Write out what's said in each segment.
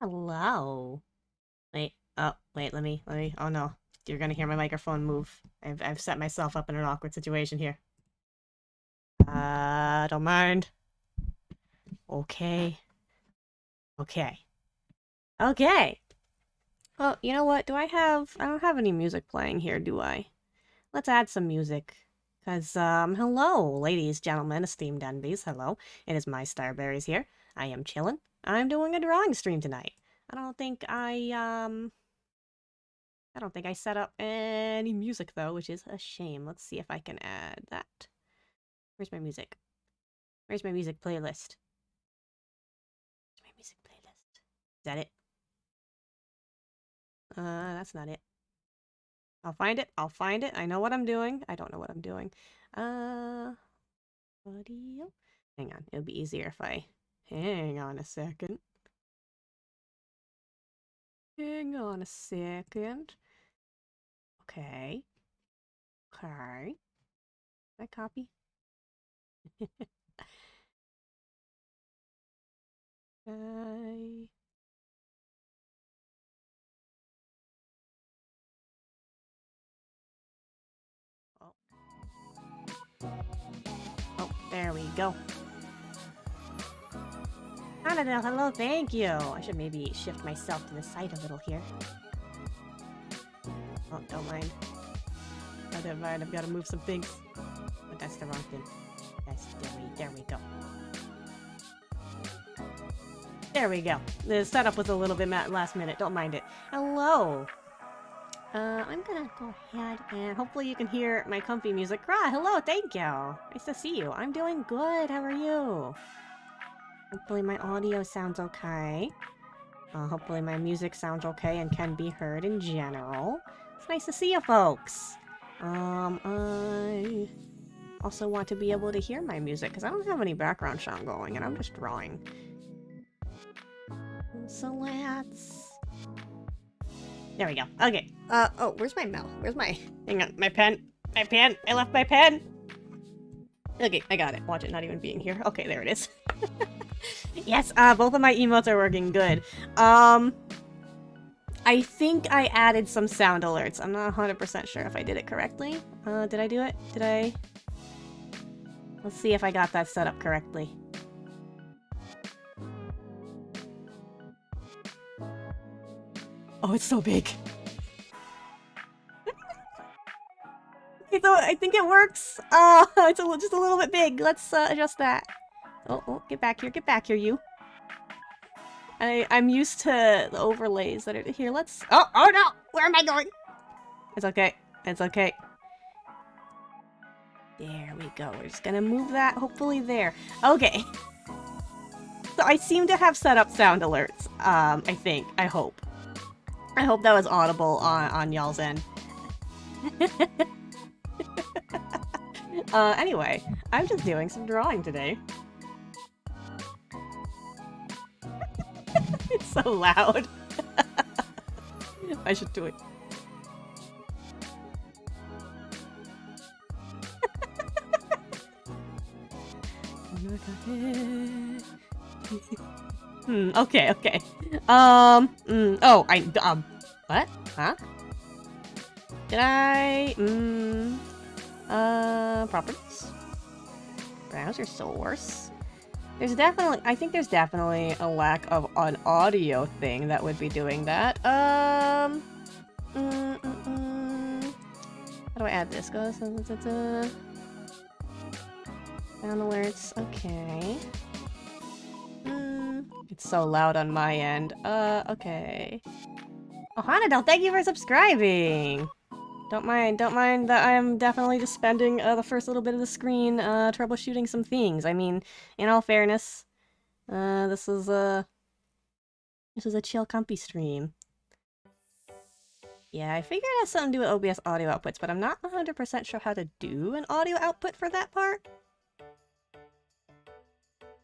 Hello. Wait. Oh, wait. Let me. Oh no, you're gonna hear my microphone move. I've set myself up in an awkward situation here. Don't mind. Okay. Okay. Okay. Oh, you know what? I don't have any music playing here, do I? Let's add some music. Hello, ladies, gentlemen, esteemed envies. Hello. It is my Starberries here. I am chillin'. I'm doing a drawing stream tonight. I don't think I don't think I set up any music though, which is a shame. Let's see if I can add that. Where's my music? Where's my music playlist? Where's my music playlist? Is that it? That's not it. I'll find it. I'll find it. I know what I'm doing. I don't know what I'm doing. Uh, audio. Hang on. It'll be easier if I hang on a second. Hang on a second. Okay. Okay. Did I copy? I... Oh. Oh, there we go. Annabelle, hello, thank you. I should maybe shift myself to the side a little here. Oh, don't mind. I don't mind, I've got to move some things. But that's the wrong thing. There we go. There we go. The setup was a little bit last minute, don't mind it. Hello. I'm gonna go ahead and hopefully you can hear my comfy music. Ra, hello, thank you. Nice to see you. I'm doing good, how are you? Hopefully my audio sounds okay. Hopefully my music sounds okay and can be heard in general. It's nice to see you folks. I also want to be able to hear my music because I don't have any background sound going and I'm just drawing. So let's... There we go. Okay. Oh, where's my mouse? Where's my... Hang on, my pen. My pen! I left my pen! Okay, I got it. Watch it not even being here. Okay, there it is. Yes, both of my emotes are working good. I think I added some sound alerts. I'm not 100% sure if I did it correctly. Did I do it? Did I? Let's see if I got that set up correctly. Oh, it's so big. Okay, so I think it works. It's just a little bit big. Let's adjust that. Oh, get back here, you. I'm used to the overlays that are here. Let's... Oh no! Where am I going? It's okay. It's okay. There we go. We're just gonna move that, hopefully there. Okay. So I seem to have set up sound alerts, I think. I hope. I hope that was audible on y'all's end. Anyway, I'm just doing some drawing today. It's so loud. I should do it. Okay. Oh, what? Huh? Did I, properties? Browser source? I think there's definitely a lack of an audio thing that would be doing that. How do I add this? Go, sound alerts, okay. It's so loud on my end. Okay. Oh, Hanadel, thank you for subscribing! Don't mind that I'm definitely just spending the first little bit of the screen troubleshooting some things. I mean, in all fairness, this is a chill, comfy stream. Yeah, I figured it has something to do with OBS audio outputs, but I'm not 100% sure how to do an audio output for that part.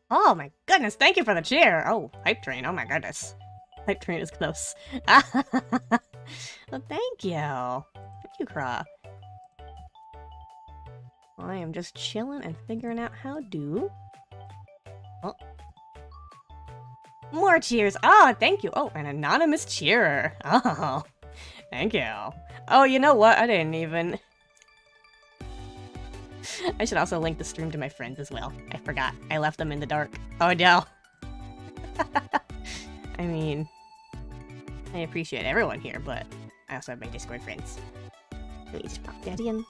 Oh my goodness, thank you for the cheer! Oh, Hype Train, oh my goodness. Hype Train is close. Well, thank you. Thank you, Kra. I am just chilling and figuring out how to... Oh. More cheers. Oh, thank you. Oh, an anonymous cheerer. Oh, thank you. Oh, you know what? I didn't even... I should also link the stream to my friends as well. I forgot. I left them in the dark. Oh, no. I mean, I appreciate everyone here, but I also have my Discord friends. Let me just pop that in.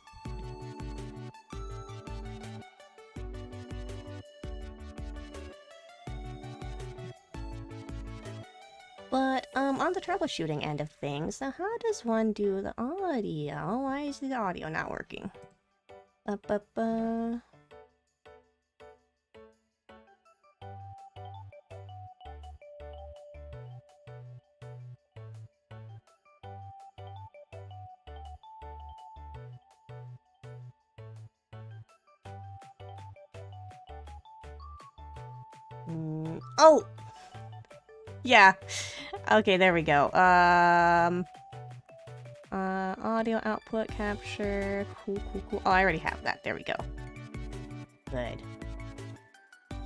But, on the troubleshooting end of things, how does one do the audio? Why is the audio not working? Oh! Yeah. Okay, there we go. Audio output capture. Cool. Oh, I already have that. There we go. Good.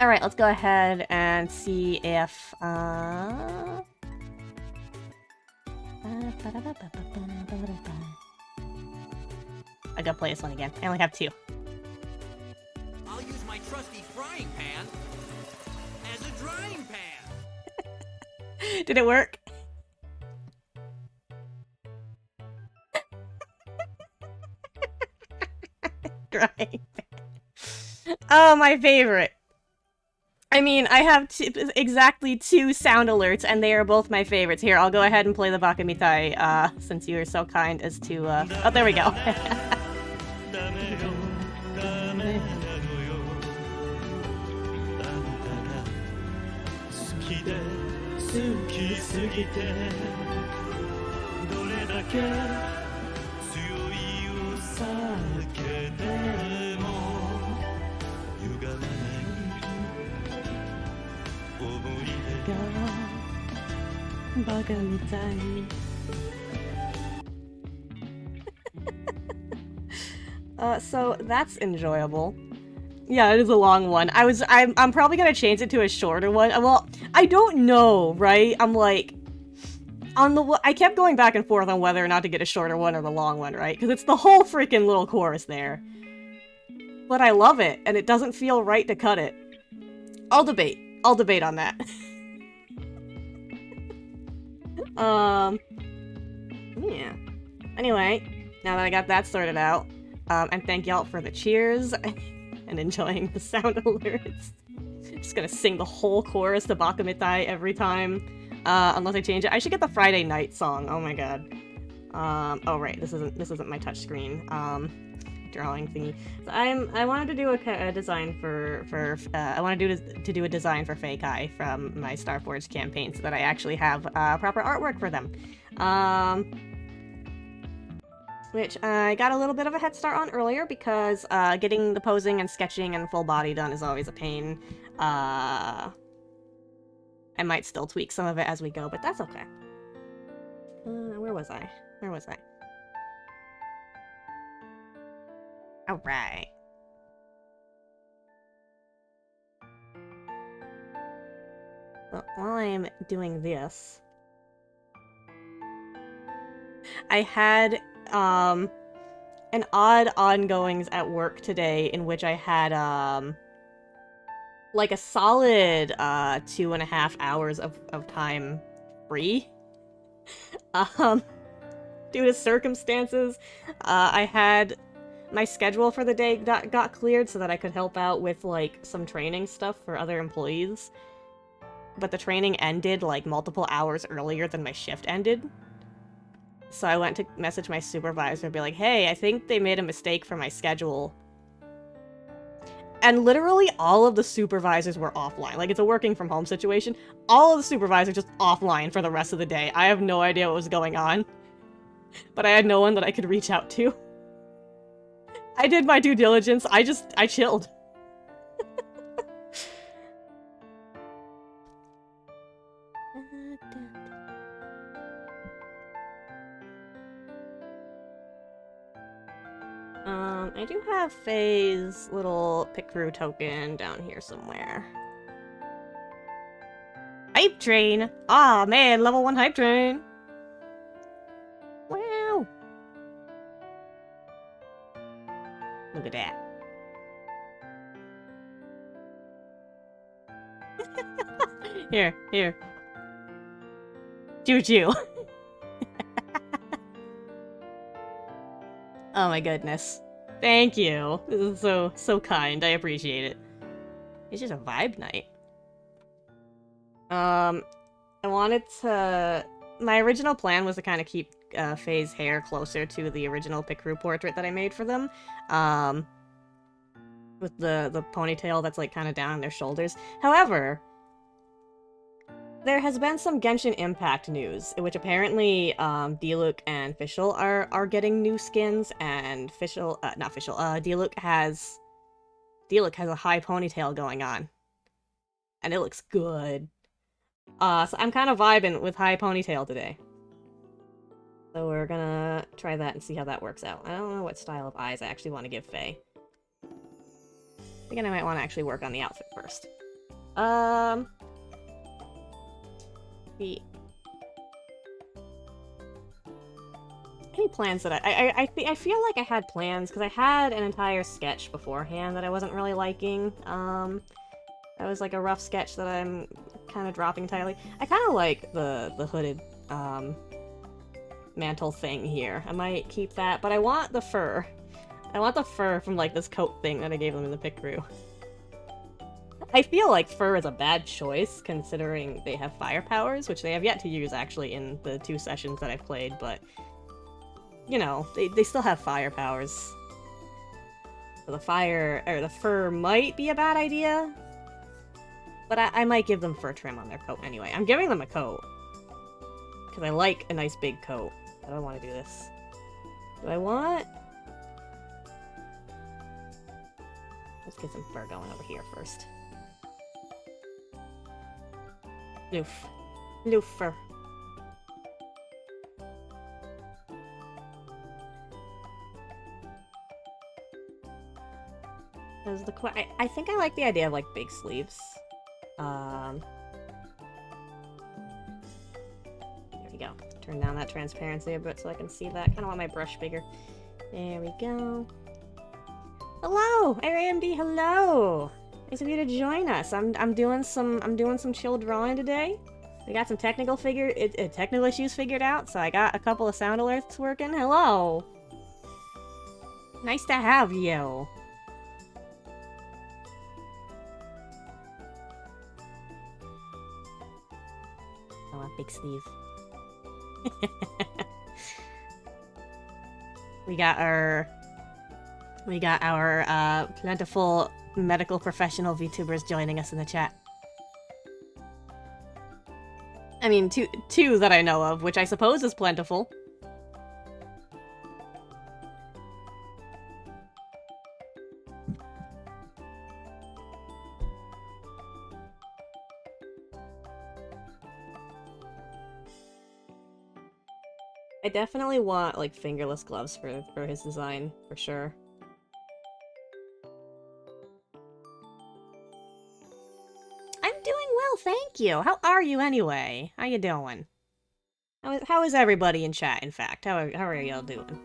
Alright, let's go ahead and see if, I gotta play this one again. I only have 2. I'll use my trusty frying pan as a drying pan. Did it work? Drying pan. Oh, my favorite. I mean, I have exactly 2 sound alerts, and they are both my favorites. Here, I'll go ahead and play the Bakamitai, since you were so kind as to, Oh, there we go. So that's enjoyable. Yeah, it is a long one. I'm probably gonna change it to a shorter one. Well, I don't know, right? I'm like, I kept going back and forth on whether or not to get a shorter one or the long one, right? Because it's the whole freaking little chorus there. But I love it, and it doesn't feel right to cut it. I'll debate on that. Yeah. Anyway, now that I got that sorted out, and thank y'all for the cheers and enjoying the sound alerts. Just gonna sing the whole chorus to Bakamitai every time, unless I change it. I should get the Friday night song. Oh my god. Oh right, this isn't my touchscreen drawing thingy. So I wanted to do a design for I wanted to do a design for Feikai from my Starforged campaign so that I actually have proper artwork for them. Which I got a little bit of a head start on earlier because getting the posing and sketching and full body done is always a pain. I might still tweak some of it as we go, but that's okay. Where was I? Alright. Well, while I'm doing this, I had an odd ongoings at work today in which I had like a solid 2.5 hours of time free. Due to circumstances, I had my schedule for the day got cleared so that I could help out with like some training stuff for other employees. But the training ended like multiple hours earlier than my shift ended. So I went to message my supervisor and be like, hey, I think they made a mistake for my schedule. And literally all of the supervisors were offline. Like, it's a working from home situation. All of the supervisors just offline for the rest of the day. I have no idea what was going on. But I had no one that I could reach out to. I did my due diligence. I chilled. I do have Faye's little Picrew token down here somewhere. Hype train! Aw, man, level 1 hype train! Wow! Look at that. Here, here. Choo-choo. Oh my goodness. Thank you. This is so kind. I appreciate it. It's just a vibe night. I wanted to... My original plan was to kind of keep Faye's hair closer to the original Picrew portrait that I made for them. With the ponytail that's like kind of down on their shoulders. However, there has been some Genshin Impact news, in which apparently Diluc and Fischl are getting new skins, and Diluc has a high ponytail going on. And it looks good. So I'm kind of vibing with high ponytail today. So we're gonna try that and see how that works out. I don't know what style of eyes I actually want to give Faye. I think I might want to actually work on the outfit first. Any plans that I feel like I had plans, because I had an entire sketch beforehand that I wasn't really liking. That was like a rough sketch that I'm kind of dropping entirely. I kind of like the hooded mantle thing here. I might keep that, but I want the fur. I want the fur from like this coat thing that I gave them in the Picrew. I feel like fur is a bad choice, considering they have fire powers, which they have yet to use, actually, in the 2 sessions that I've played, but... You know, they still have fire powers. So the fur might be a bad idea, but I might give them fur trim on their coat anyway. I'm giving them a coat, because I like a nice big coat. I don't want to do this. Do I want... Let's get some fur going over here first. Loof fur. I think I like the idea of like big sleeves. There we go. Turn down that transparency a bit so I can see that. Kind of want my brush bigger. There we go. Hello, AMD. Hello. Nice of you to join us. I'm doing some chill drawing today. We got some technical issues figured out, so I got a couple of sound alerts working. Hello. Nice to have you. I want big sleeve. We got our plentiful medical professional VTubers joining us in the chat. I mean, two that I know of, which I suppose is plentiful. I definitely want, like, fingerless gloves for his design, for sure. I'm doing well, thank you! How are you anyway? How you doing? How is everybody in chat, in fact? How are y'all doing?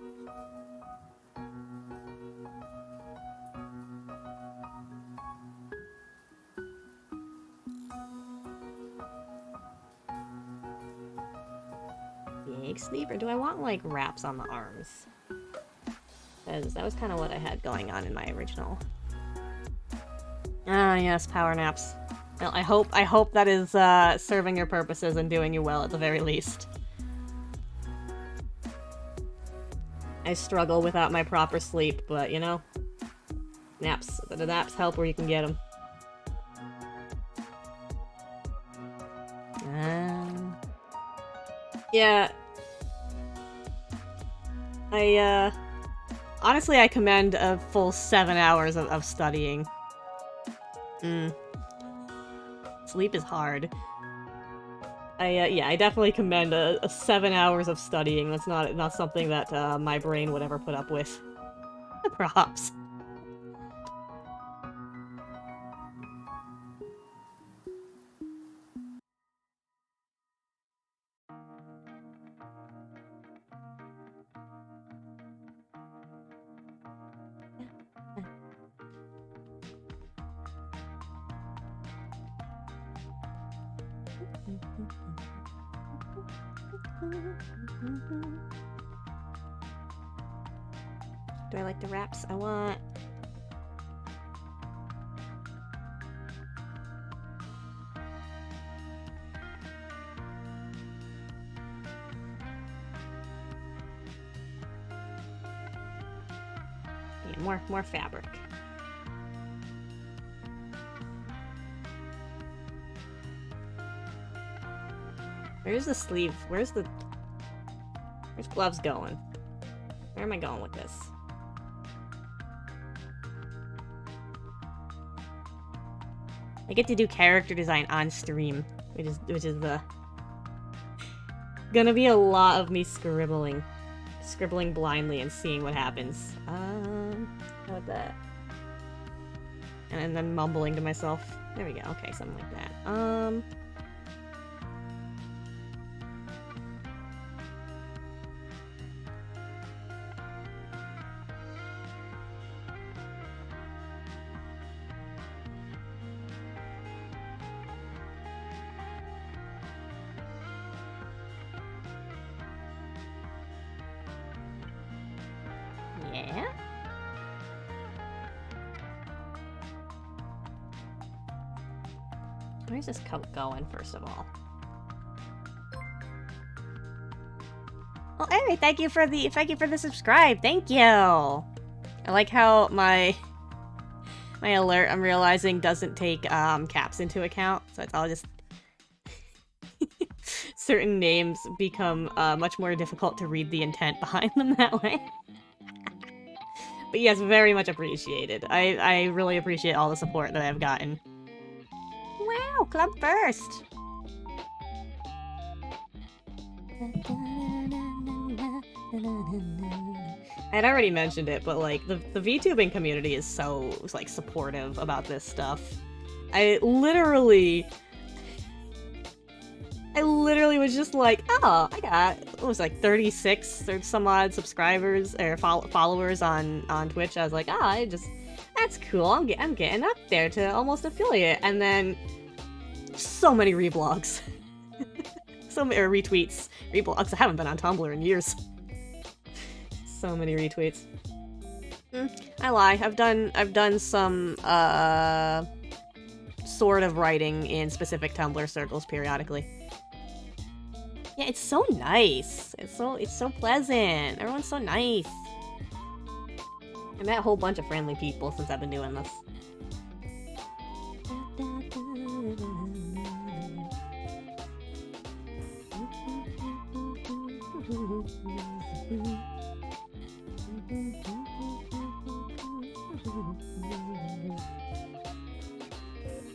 Big sleeve, or do I want, like, wraps on the arms? Because that was kind of what I had going on in my original. Ah, yes, power naps. Well, I hope that is serving your purposes and doing you well at the very least. I struggle without my proper sleep, but you know, the naps help where you can get them. Yeah. Honestly, I commend a full 7 hours of studying. Sleep is hard. I definitely commend a 7 hours of studying. That's not something that my brain would ever put up with. Props. Do I like the wraps? I want... yeah, more fabric. Where's the sleeve? Where's gloves going? Where am I going with this? I get to do character design on stream, which is the gonna be a lot of me scribbling blindly and seeing what happens. How about that? And then mumbling to myself. There we go. Okay, something like that. Yeah. Where's this coat going, first of all? Well, anyway, thank you for the subscribe. Thank you. I like how my alert, I'm realizing, doesn't take caps into account, so it's all just certain names become much more difficult to read the intent behind them that way. But yes, very much appreciated. I really appreciate all the support that I've gotten. Wow, club first! I'd already mentioned it, but like the VTubing community is so like supportive about this stuff. I literally was just like, oh, I got, what was it, like 36 or some odd subscribers or followers on Twitch. I was like, oh, that's cool. I'm getting up there to almost affiliate, and then so many reblogs, so many retweets, reblogs. I haven't been on Tumblr in years. So many retweets. I lie. I've done some sort of writing in specific Tumblr circles periodically. Yeah, it's so nice. It's so pleasant. Everyone's so nice. I met a whole bunch of friendly people since I've been doing this.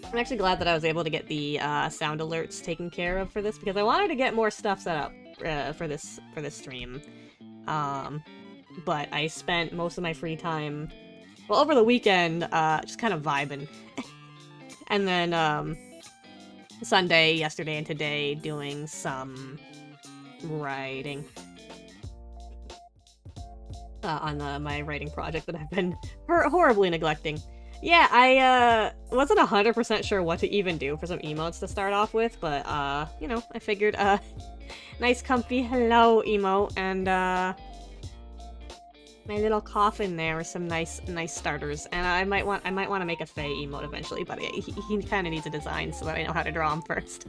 I'm actually glad that I was able to get the sound alerts taken care of for this, because I wanted to get more stuff set up for this stream. But I spent most of my free time, well, over the weekend, just kind of vibing. And then Sunday, yesterday, and today doing some writing on my writing project that I've been horribly neglecting. Yeah, I wasn't 100% sure what to even do for some emotes to start off with, but you know, I figured nice comfy hello emote and my little coffin there with some nice starters, and I might want to make a Faye emote eventually, but he kind of needs a design so that I know how to draw him first.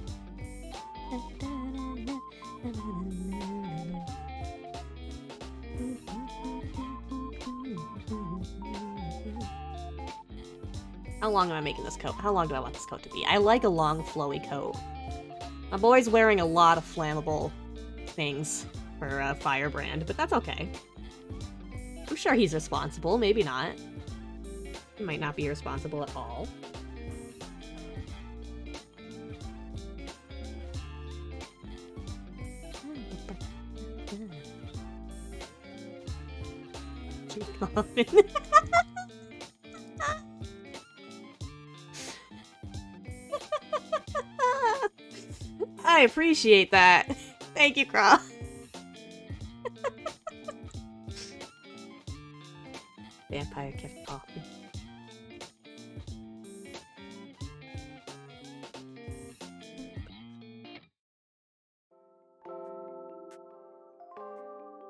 How long am I making this coat? How long do I want this coat to be? I like a long, flowy coat. My boy's wearing a lot of flammable things for Firebrand, but that's okay. I'm sure he's responsible, maybe not. He might not be responsible at all. I appreciate that. Thank you, Craw. Vampire gift coffee.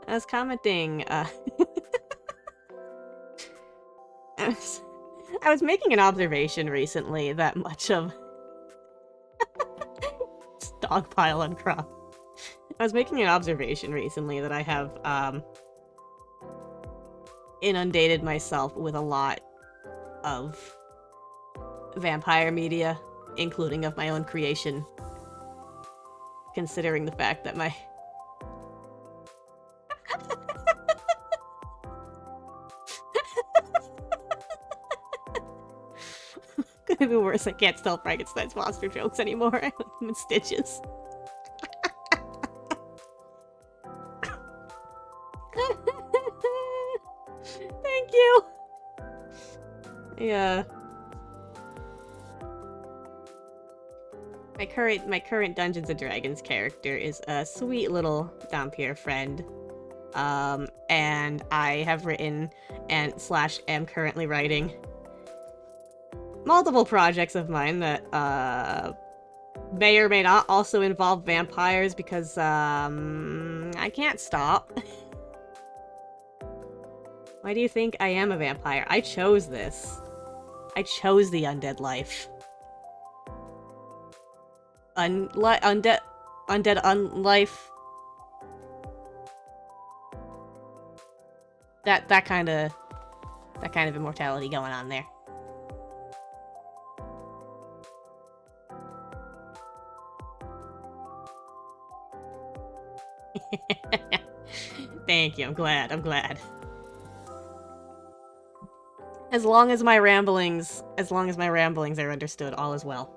I was commenting, I was making an observation recently that much of Dogpile on Crop. I was making an observation recently that I have, inundated myself with a lot of vampire media, including of my own creation, considering the fact that my Gonna be worse, I can't tell Frankenstein's monster jokes anymore. I put them in stitches. Thank you! Yeah. My current Dungeons & Dragons character is a sweet little Dhampir friend. And I have written and / am currently writing multiple projects of mine that may or may not also involve vampires because I can't stop. Why do you think I am a vampire? I chose this. I chose the undead life. Undead unlife. That kind of immortality going on there. Thank you. I'm glad. As long as my ramblings are understood, all is well.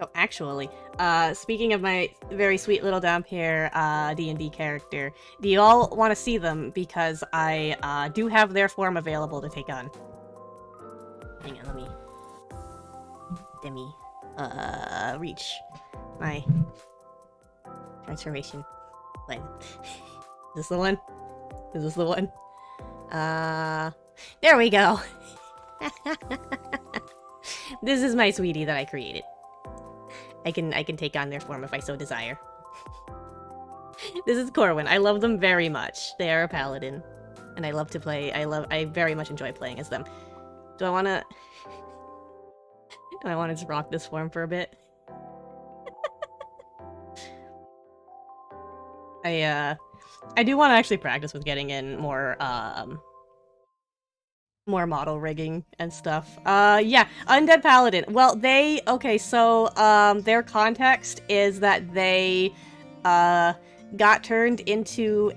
Oh, actually, speaking of my very sweet little Dhampir D&D character, do you all want to see them? Because I do have their form available to take on. Hang on, let me reach my transformation button. Is this the one? Is this the one? There we go. This is my sweetie that I created. I can take on their form if I so desire. This is Corwin. I love them very much. They are a paladin, and I love to play. I very much enjoy playing as them. Do I want to just rock this form for a bit? I do want to actually practice with getting in more model rigging and stuff. Yeah, Undead Paladin. Well, okay, so, their context is that they, got turned into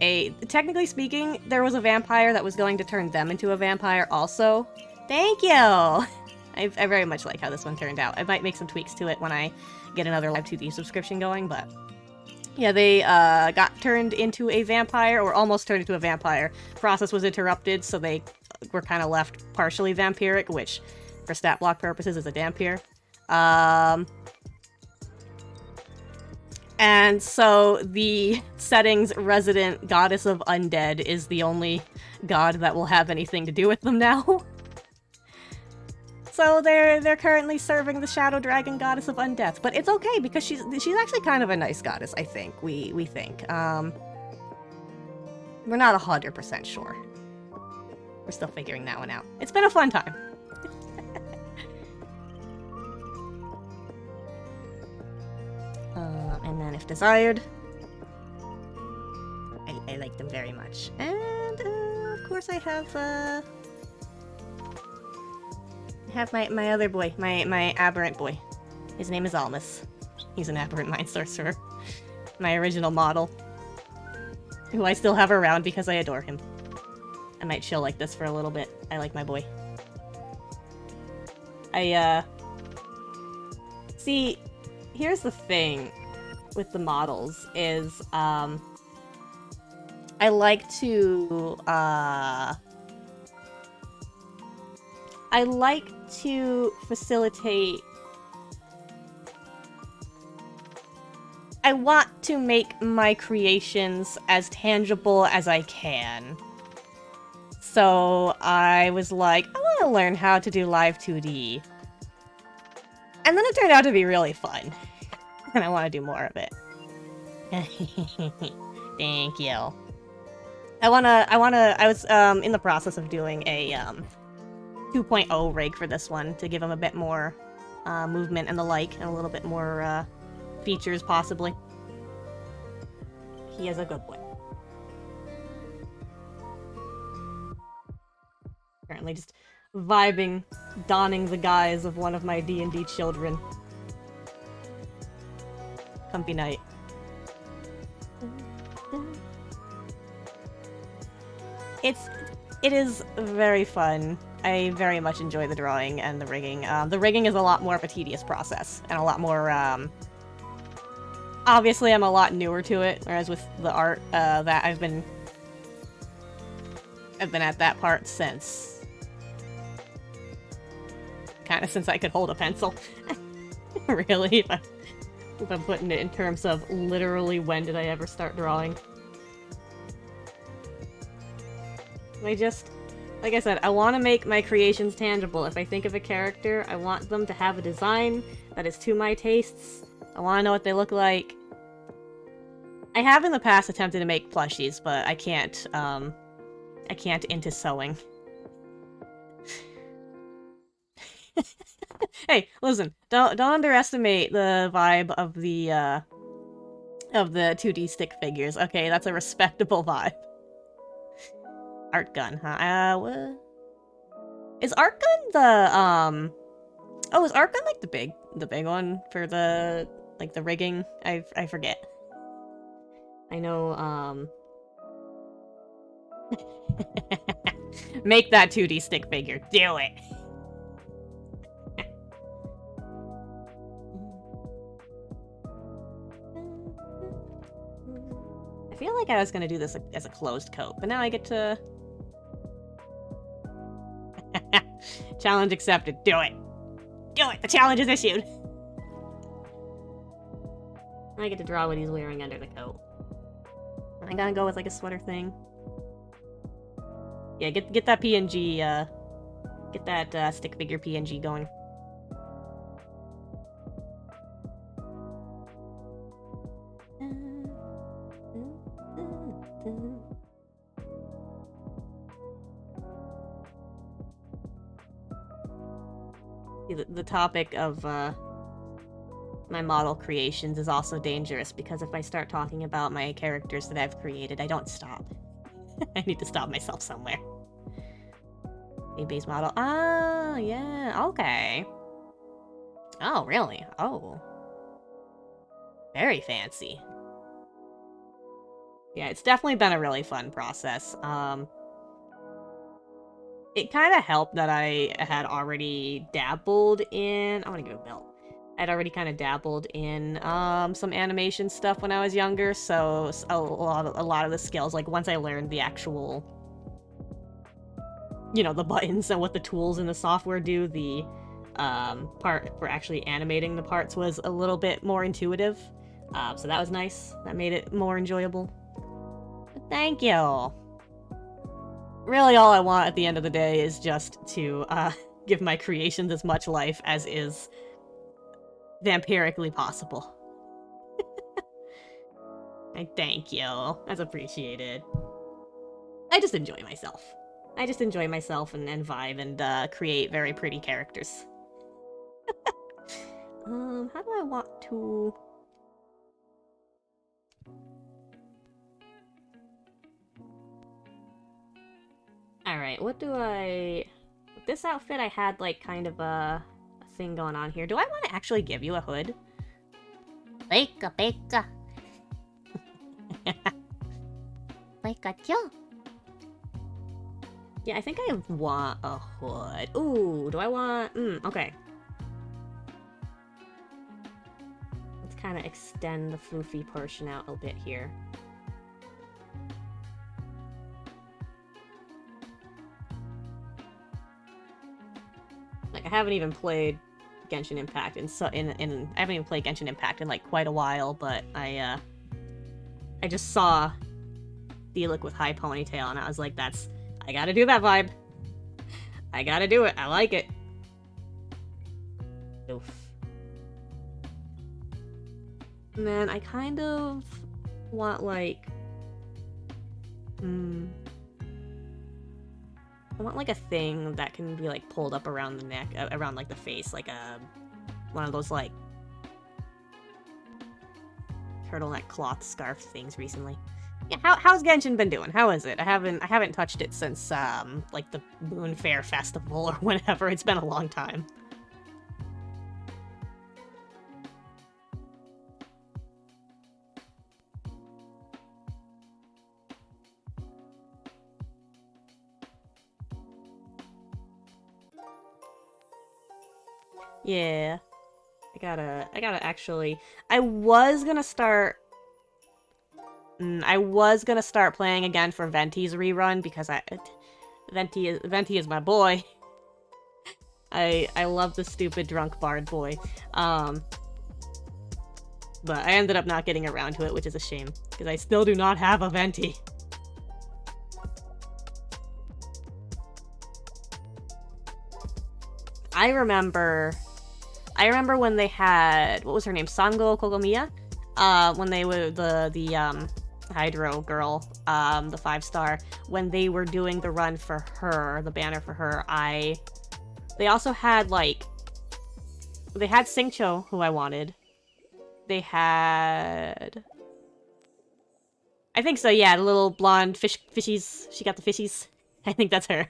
technically speaking, there was a vampire that was going to turn them into a vampire also. Thank you! I very much like how this one turned out. I might make some tweaks to it when I get another Live 2D subscription going, but yeah, they, got turned into a vampire, or almost turned into a vampire. Process was interrupted, so they were kind of left partially vampiric, which, for stat block purposes, is a Dhampir. And so the setting's resident goddess of undead is the only god that will have anything to do with them now. So they're currently serving the Shadow Dragon goddess of undeath, but it's okay because she's actually kind of a nice goddess. I think we think. We're not 100% sure. We're still figuring that one out. It's been a fun time. And then if desired, I like them very much. And of course I have my other boy, my aberrant boy. His name is Almus. He's an aberrant mind sorcerer. My original model, who I still have around because I adore him. I might chill like this for a little bit. I like my boy. See, here's the thing with the models is, I like to facilitate. I want to make my creations as tangible as I can. So I was like, I want to learn how to do Live 2D. And then it turned out to be really fun. And I want to do more of it. Thank you. I was in the process of doing a 2.0 rig for this one to give him a bit more movement and the like, and a little bit more features possibly. He is a good boy. Currently just vibing, donning the guise of one of my D&D children. Comfy night. It is very fun. I very much enjoy the drawing and the rigging. The rigging is a lot more of a tedious process, and a lot more, obviously I'm a lot newer to it, whereas with the art, that I've been at that part since... kind of since I could hold a pencil. Really, if I'm putting it in terms of literally when did I ever start drawing. Like I said, I want to make my creations tangible. If I think of a character, I want them to have a design that is to my tastes. I want to know what they look like. I have in the past attempted to make plushies, but I can't into sewing. Hey, listen, don't underestimate the vibe of the 2D stick figures. Okay, that's a respectable vibe. Art gun, huh? What? Is art gun the oh, is art gun like the big one for the the rigging? I forget. I know make that 2D stick figure. Do it. I feel like I was gonna do this as a closed coat, but now I get to... Challenge accepted. Do it! Do it! The challenge is issued! I get to draw what he's wearing under the coat. I'm gonna go with like a sweater thing. Yeah, get that PNG, get that stick figure PNG going. The topic of my model creations is also dangerous, because if I start talking about my characters that I've created, I don't stop. I need to stop myself somewhere. A base model. Ah, yeah, okay. Oh, really? Oh. Very fancy. Yeah, it's definitely been a really fun process. It kind of helped that I had already dabbled in... I want to give a belt. I'd already kind of dabbled in some animation stuff when I was younger, so a lot of the skills, like once I learned the actual, you know, the buttons and what the tools in the software do, the part for actually animating the parts was a little bit more intuitive. So that was nice. That made it more enjoyable. But thank you. Really, all I want at the end of the day is just to give my creations as much life as is vampirically possible. I thank you. That's appreciated. I just enjoy myself. I just enjoy myself and vibe and create very pretty characters. How do I want to... Alright, what do I... With this outfit, I had, like, kind of a thing going on here. Do I want to actually give you a hood? Pika pika. Pikachu. Yeah, I think I want a hood. Ooh, do I want... okay. Let's kind of extend the floofy portion out a bit here. Like, I haven't even played Genshin Impact I haven't even played Genshin Impact in like quite a while, but I just saw Diluc with high ponytail and I was like, I gotta do that vibe. I gotta do it. I like it. Oof. And then I kind of want, like... I want, like, a thing that can be, like, pulled up around the neck, around, like, the face, like a... one of those, like... turtleneck cloth scarf things recently. Yeah, how's Genshin been doing? How is it? I haven't touched it since, like, the Moon Fair Festival or whenever. It's been a long time. Yeah. I gotta actually... I was gonna start playing again for Venti's rerun because Venti is my boy. I love the stupid drunk bard boy. But I ended up not getting around to it, which is a shame because I still do not have a Venti. I remember when they had, what was her name, Sango Kogomiya? When they were the Hydro girl, the 5-star, when they were doing the run for her, the banner for her, they also had, like, they had Xingqiu, who I wanted. They had... I think so, yeah, the little blonde fishies. She got the fishies. I think that's her.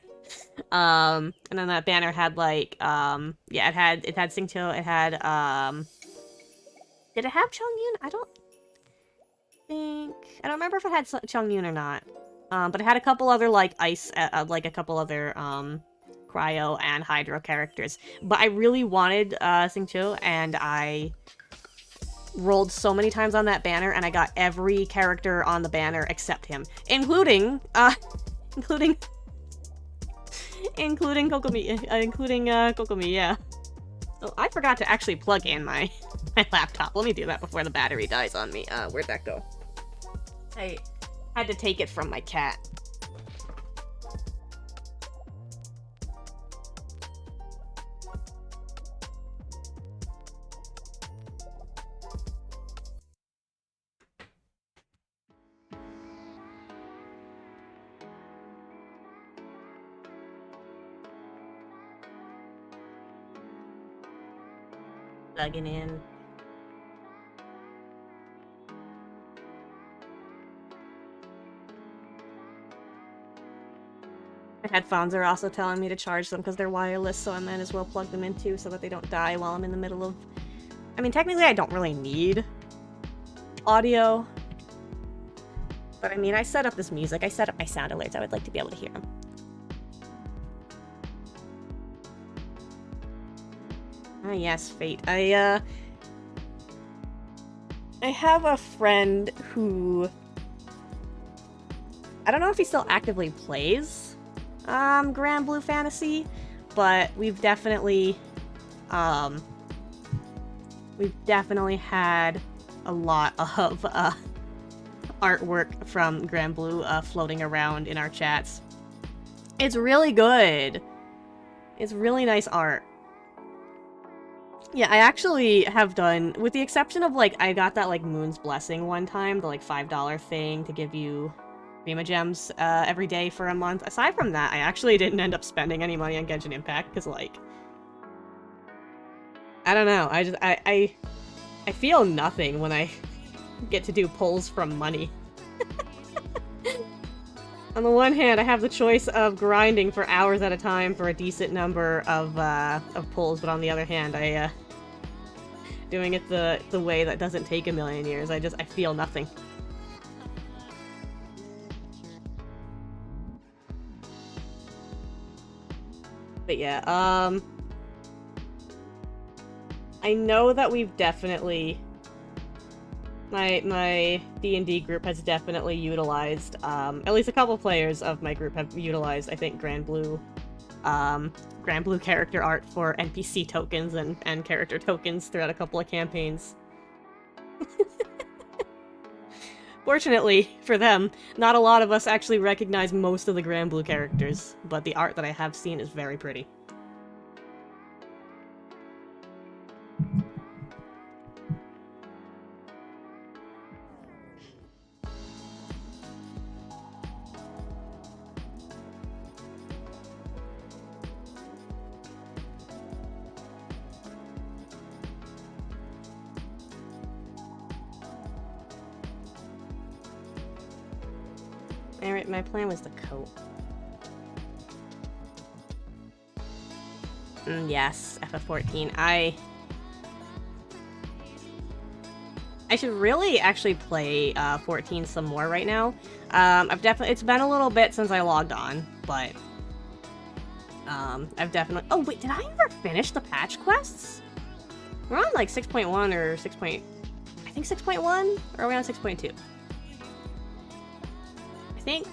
And then that banner had, like, yeah, it had Xingqiu, it had, did it have Chongyun? I don't remember if it had Chongyun or not. But it had a couple other, like, ice, like, a couple other, Cryo and Hydro characters. But I really wanted, Xingqiu, and I rolled so many times on that banner, and I got every character on the banner except him. Including Kokomi, yeah. Oh, I forgot to actually plug in my laptop. Let me do that before the battery dies on me. Where'd that go? I had to take it from my cat. Plugging in. My headphones are also telling me to charge them because they're wireless, so I might as well plug them in too so that they don't die while I'm in the middle of... I mean, technically I don't really need audio. But I mean, I set up this music, I set up my sound alerts, I would like to be able to hear them. Ah, yes, Fate. I have a friend who... I don't know if he still actively plays Grand Blue Fantasy, but we've definitely had a lot of artwork from Grand Blue floating around in our chats. It's really good. It's really nice art. Yeah, I actually have done, with the exception of, like, I got that, like, Moon's Blessing one time, the, like, $5 thing to give you Prima Gems every day for a month. Aside from that, I actually didn't end up spending any money on Genshin Impact, because, like, I don't know, I feel nothing when I get to do pulls from money. On the one hand, I have the choice of grinding for hours at a time for a decent number of pulls, but on the other hand, doing it the way that doesn't take a million years, I feel nothing. But yeah, I know that we've definitely... My D&D group has definitely utilized, at least a couple players of my group have utilized, I think, Grand Blue character art for NPC tokens and character tokens throughout a couple of campaigns. Fortunately for them, not a lot of us actually recognize most of the Grand Blue characters, but the art that I have seen is very pretty. My plan was the coat. Yes, FF14. I should really actually play 14 some more right now. It's been a little bit since I logged on, but I've definitely. Oh wait, did I ever finish the patch quests? We're on like 6.1 or 6. I think 6.1, or are we on 6.2? I think.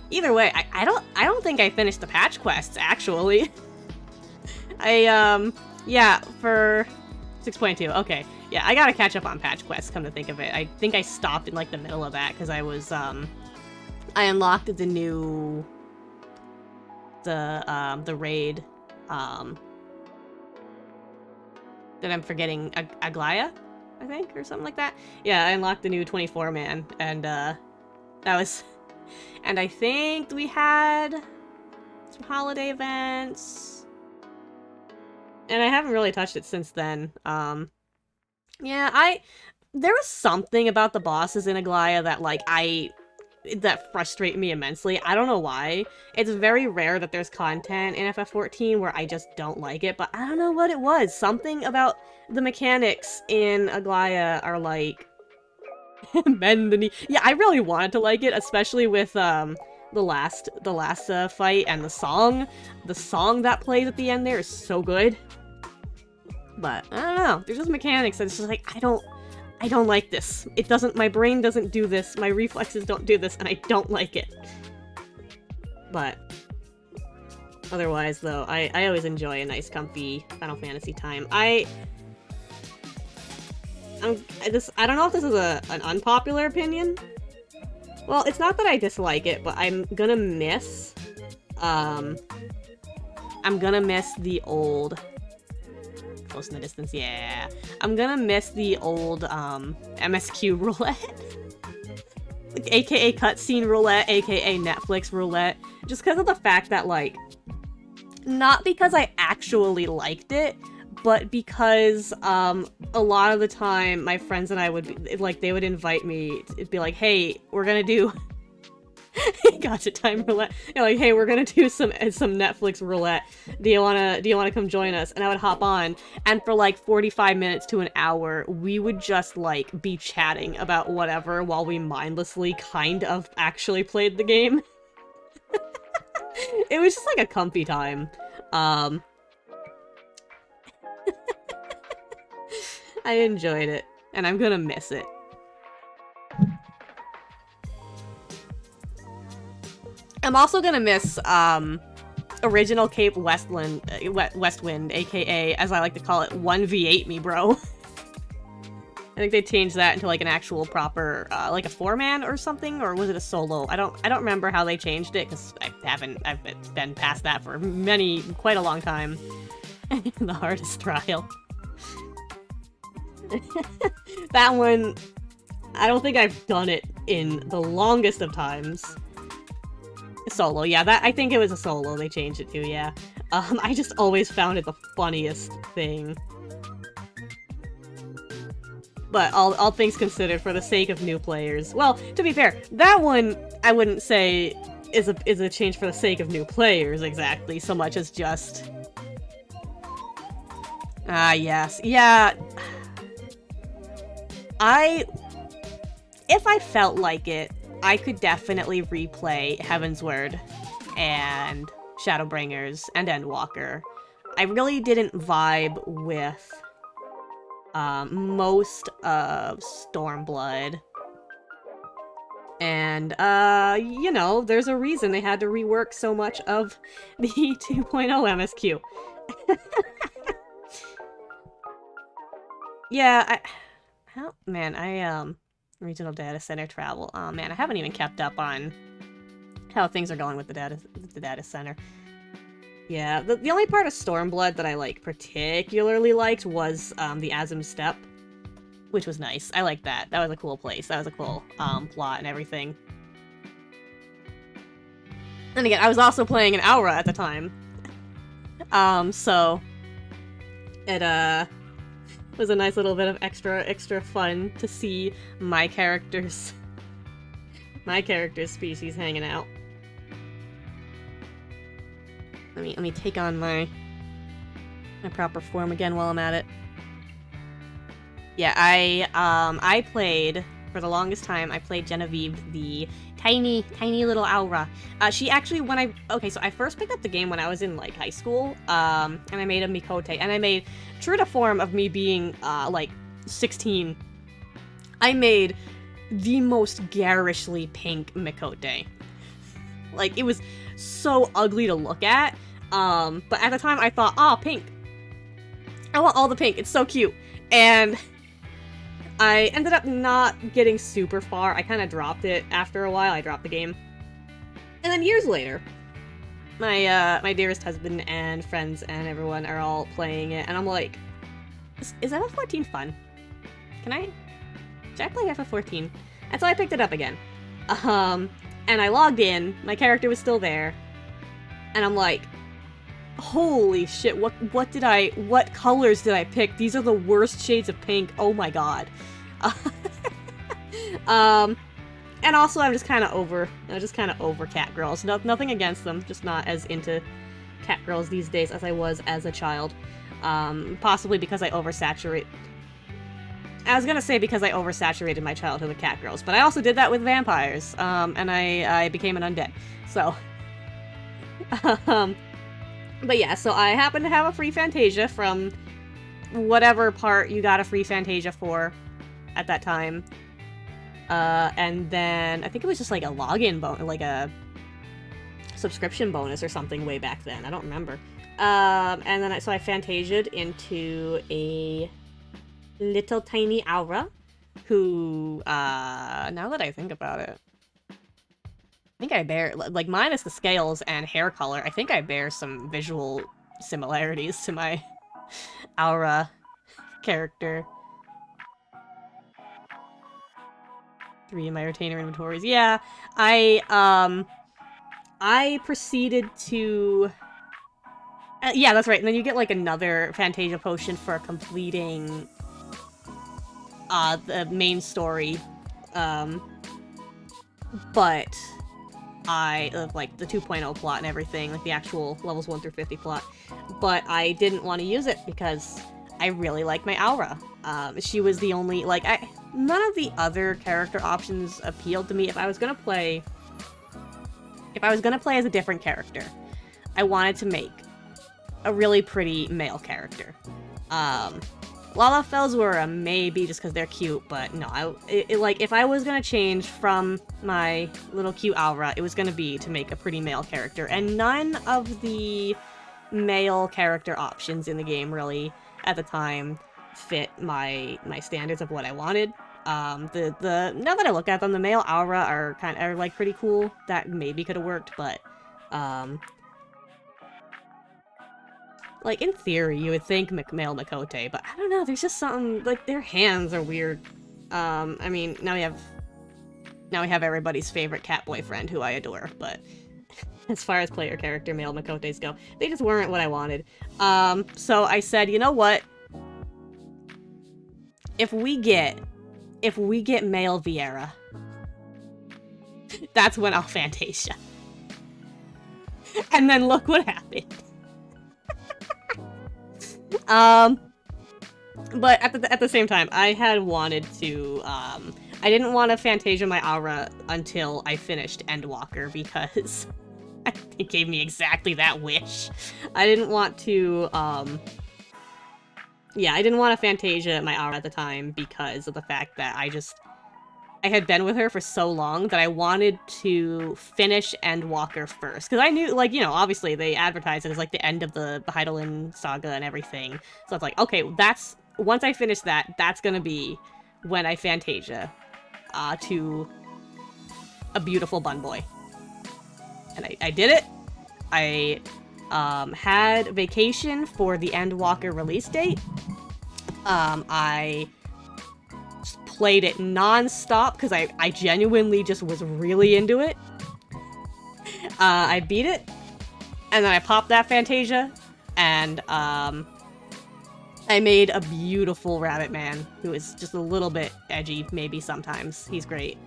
Either way, I don't think I finished the patch quests actually. Yeah, for 6.2. Okay. Yeah, I gotta catch up on patch quests, come to think of it. I think I stopped in like the middle of that because I was I unlocked the new the raid that I'm forgetting, Aglaya, I think, or something like that. Yeah, I unlocked the new 24 man, and that was, and I think we had some holiday events, and I haven't really touched it since then. Yeah, there was something about the bosses in Aglaya that like that frustrate me immensely. I don't know why. It's very rare that there's content in FF14 where I just don't like it, but I don't know what it was. Something about the mechanics in Aglaya are like bend the knee. Yeah, I really wanted to like it, especially with the last fight, and the song that plays at the end there is so good. But I don't know. There's just mechanics that's just like I don't like this. It doesn't, my brain doesn't do this, my reflexes don't do this, and I don't like it. But otherwise, though, I always enjoy a nice, comfy Final Fantasy time. I don't know if this is an unpopular opinion. Well, it's not that I dislike it, but I'm gonna miss the old close in the distance, yeah. I'm gonna miss the old MSQ roulette. Like, AKA cutscene roulette, AKA Netflix roulette. Just because of the fact that, like, not because I actually liked it, but because a lot of the time my friends and I would be, like, they would invite me, it'd be like, hey, we're gonna do gotcha time roulette. You're like, hey, we're gonna do some Netflix roulette. Do you wanna come join us? And I would hop on, and for like 45 minutes to an hour, we would just like be chatting about whatever while we mindlessly kind of actually played the game. It was just like a comfy time. I enjoyed it, and I'm gonna miss it. I'm also gonna miss, original Cape Westwind, aka, as I like to call it, 1v8 me, bro. I think they changed that into, like, an actual proper, like a 4-man or something, or was it a solo? I don't remember how they changed it, because I've been past that for quite a long time. The hardest trial. That one, I don't think I've done it in the longest of times. Solo, yeah, I think it was a solo they changed it to, yeah. I just always found it the funniest thing. But all things considered, for the sake of new players, well, to be fair, that one I wouldn't say is a change for the sake of new players exactly, so much as just yes, yeah. If I felt like it, I could definitely replay Heavensward and Shadowbringers and Endwalker. I really didn't vibe with most of Stormblood. And, you know, there's a reason they had to rework so much of the 2.0 MSQ. Yeah, regional data center travel. Oh man, I haven't even kept up on how things are going with the data center. Yeah, the only part of Stormblood that I like particularly liked was the Azim Steppe, which was nice. I liked that. That was a cool place. That was a cool plot and everything. And again, I was also playing an Aura at the time. So it was a nice little bit of extra fun to see my characters my character's species hanging out. Let me take on my proper form again while I'm at it. Yeah, I played, for the longest time, I played Genevieve, the tiny little Aura. She actually, so I first picked up the game when I was in, like, high school, and I made a Miqo'te, and I made, true to form of me being, like, 16, I made the most garishly pink Miqo'te. Like, it was so ugly to look at, but at the time I thought, oh, pink. I want all the pink, it's so cute. And I ended up not getting super far. I kind of dropped it after a while. I dropped the game. And then years later, my dearest husband and friends and everyone are all playing it, and I'm like, is FF14 fun? Should I play FF14? And so I picked it up again. And I logged in, my character was still there, and I'm like, holy shit, what colors did I pick? These are the worst shades of pink, oh my god. And also I'm just kind of over cat girls. Nothing against them, just not as into cat girls these days as I was as a child. Possibly because I oversaturate. I was gonna say because I oversaturated my childhood with cat girls, but I also did that with vampires, and I became an undead, so. But yeah, so I happen to have a free Fantasia from whatever part you got a free Fantasia for at that time. And then I think it was just like a login bonus, like a subscription bonus or something way back then. I don't remember. And then I Fantasia'd into a little tiny Aura who, now that I think about it, I think I bear, like, minus the scales and hair color, I think I bear some visual similarities to my Aura character. 3 in my retainer inventories. Yeah, I proceeded to... yeah, that's right, and then you get, like, another Fantasia potion for completing the main story, but like the 2.0 plot and everything, like the actual levels 1 through 50 plot, but I didn't want to use it because I really like my Aura. She was the only, like, none of the other character options appealed to me. If I was gonna play as a different character, I wanted to make a really pretty male character. Lalafells were a maybe just because they're cute, but no, like, if I was gonna change from my little cute Aura, it was gonna be to make a pretty male character, and none of the male character options in the game really, at the time, fit my standards of what I wanted. Now that I look at them, the male Aura are like pretty cool. That maybe could have worked, but like, in theory, you would think male Miqo'te, but I don't know, there's just something, like, their hands are weird. I mean, now we have everybody's favorite cat boyfriend, who I adore, but as far as player character male Miqo'tes go, they just weren't what I wanted. So I said, you know what? If we get male Viera, that's when I'll Fantasia. And then look what happened. But at the same time, I had wanted to, I didn't want to Fantasia my Aura until I finished Endwalker, because it gave me exactly that wish. I didn't want to, yeah, I didn't want to Fantasia my Aura at the time because of the fact that I had been with her for so long that I wanted to finish Endwalker first. Because I knew, like, you know, obviously they advertised it as, like, the end of the Hydaelyn saga and everything. So it's like, okay, once I finish that, that's gonna be when I Fantasia to a beautiful bun boy. And I did it. I had vacation for the Endwalker release date. I played it non-stop because I genuinely just was really into it. I beat it, and then I popped that Fantasia, and I made a beautiful rabbit man who is just a little bit edgy, maybe sometimes. He's great.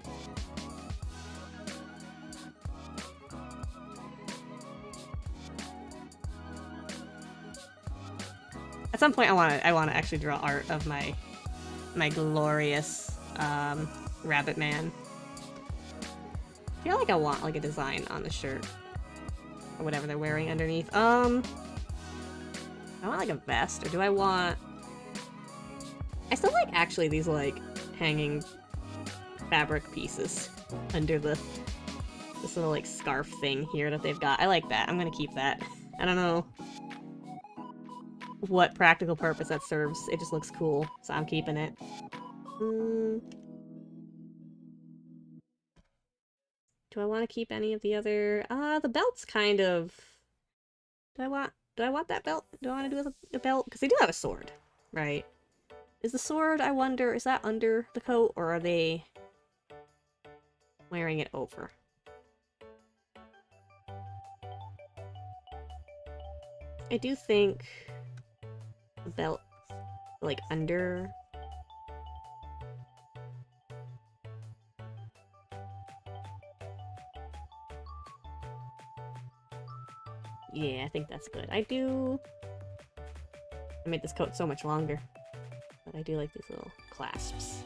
At some point, I want to actually draw art of my glorious rabbit man. I feel like I want like a design on the shirt or whatever they're wearing underneath. I want like a vest, or do I want? I still like actually these like hanging fabric pieces under this little like scarf thing here that they've got. I like that. I'm gonna keep that. I don't know what practical purpose that serves. It just looks cool, so I'm keeping it. Do I want to keep any of the other? The belt's kind of. Do I want that belt? Do I want to do the belt? Because they do have a sword, right? Is the sword, I wonder, is that under the coat, or are they wearing it over? I do think the belt, like, under. Yeah, I think that's good. I made this coat so much longer. But I do like these little clasps.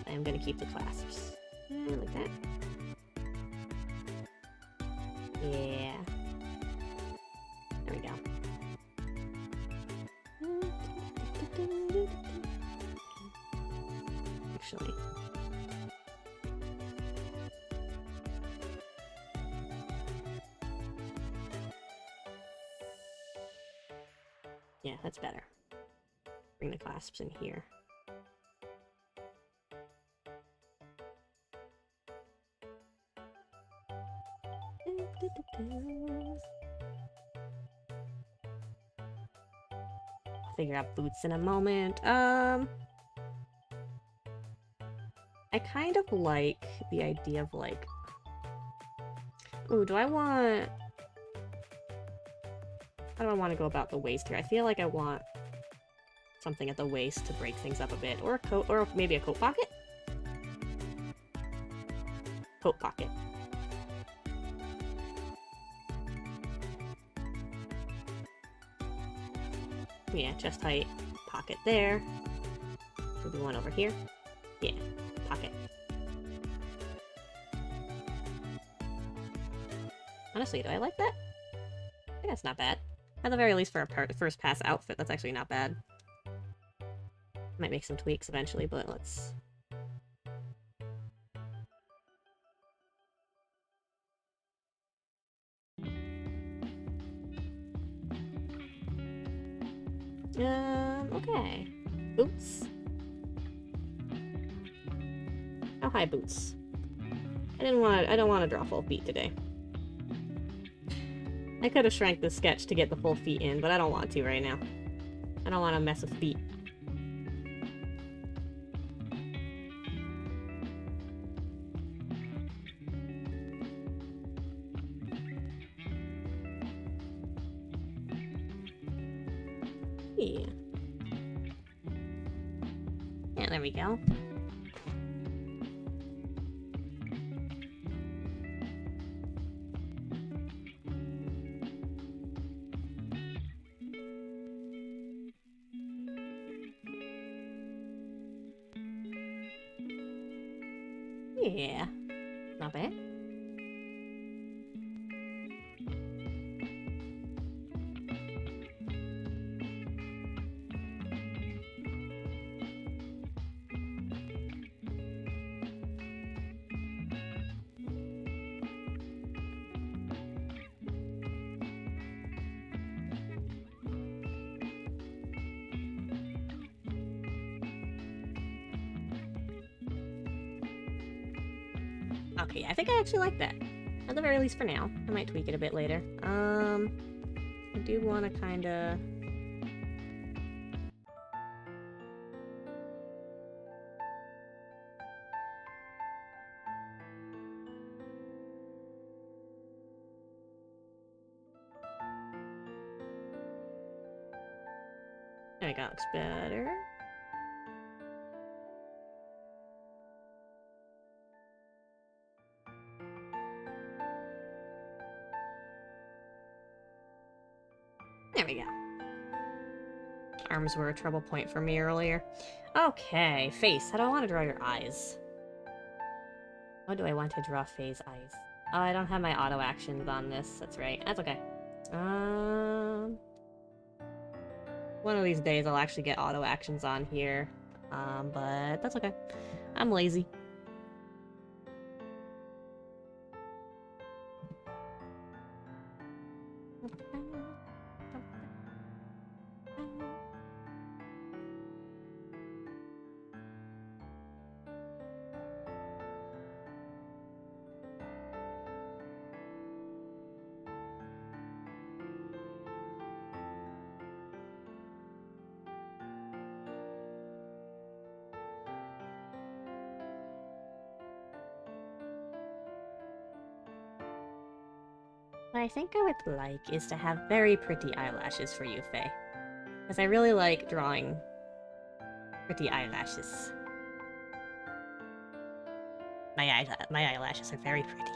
I am gonna keep the clasps. Like that. Yeah. There we go. Actually. Yeah, that's better. Bring the clasps in here. I'll figure out boots in a moment. I kind of like the idea of like... Ooh, do I want... How do I want to go about the waist here? I feel like I want something at the waist to break things up a bit. Or a coat, or maybe a coat pocket? Coat pocket. Yeah, chest height, pocket there. Maybe one over here. Yeah, pocket. Honestly, do I like that? I think that's not bad. At the very least, for a first pass outfit, that's actually not bad. Might make some tweaks eventually, but let's... Okay. Boots. How high boots? I don't want to draw full feet today. I could have shrank the sketch to get the full feet in, but I don't want to right now. I don't want to mess with feet. Yeah. Yeah, there we go. Yeah. Not bad. Okay, I think I actually like that. At the very least for now. I might tweak it a bit later. I do want to kind of... There we go, looks better. There we go. arms were a trouble point for me earlier. Okay, face. How do I want to draw your eyes? How do I want to draw Faye's eyes? Oh, I don't have my auto actions on this. That's right. That's okay. One of these days I'll actually get auto actions on here. But that's okay. I'm lazy. What I think I would like is to have very pretty eyelashes for you, Faye. Because I really like drawing pretty eyelashes. My eyelashes are very pretty.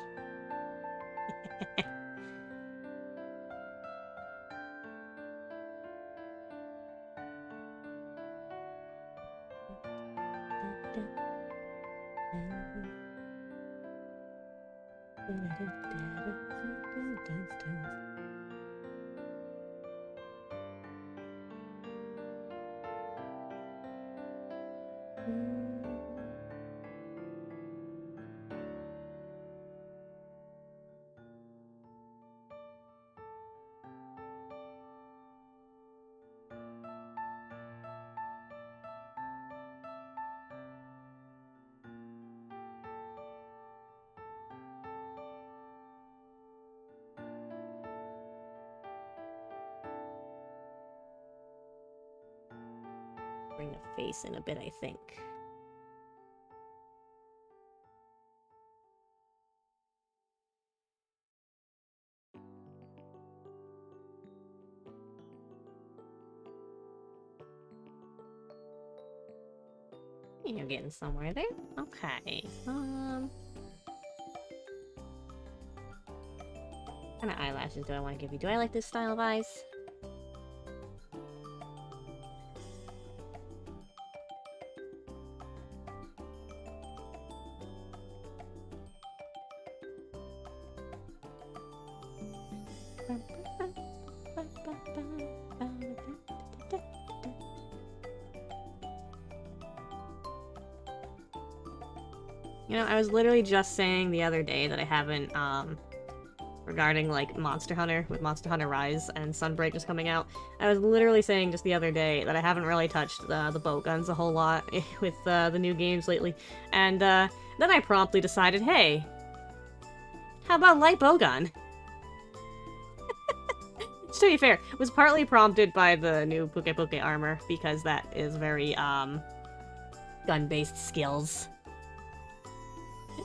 Bring the face in a bit, I think. You're getting somewhere there. Okay. What kind of eyelashes do I want to give you? Do I like this style of eyes? You know, I was literally just saying the other day that I haven't, regarding, like, Monster Hunter, with Monster Hunter Rise and Sunbreak just coming out. I was literally saying just the other day that I haven't really touched the bow guns a whole lot with the new games lately. And, then I promptly decided, hey, how about light bowgun? To be fair, it was partly prompted by the new Puke Puke armor, because that is very, gun-based skills.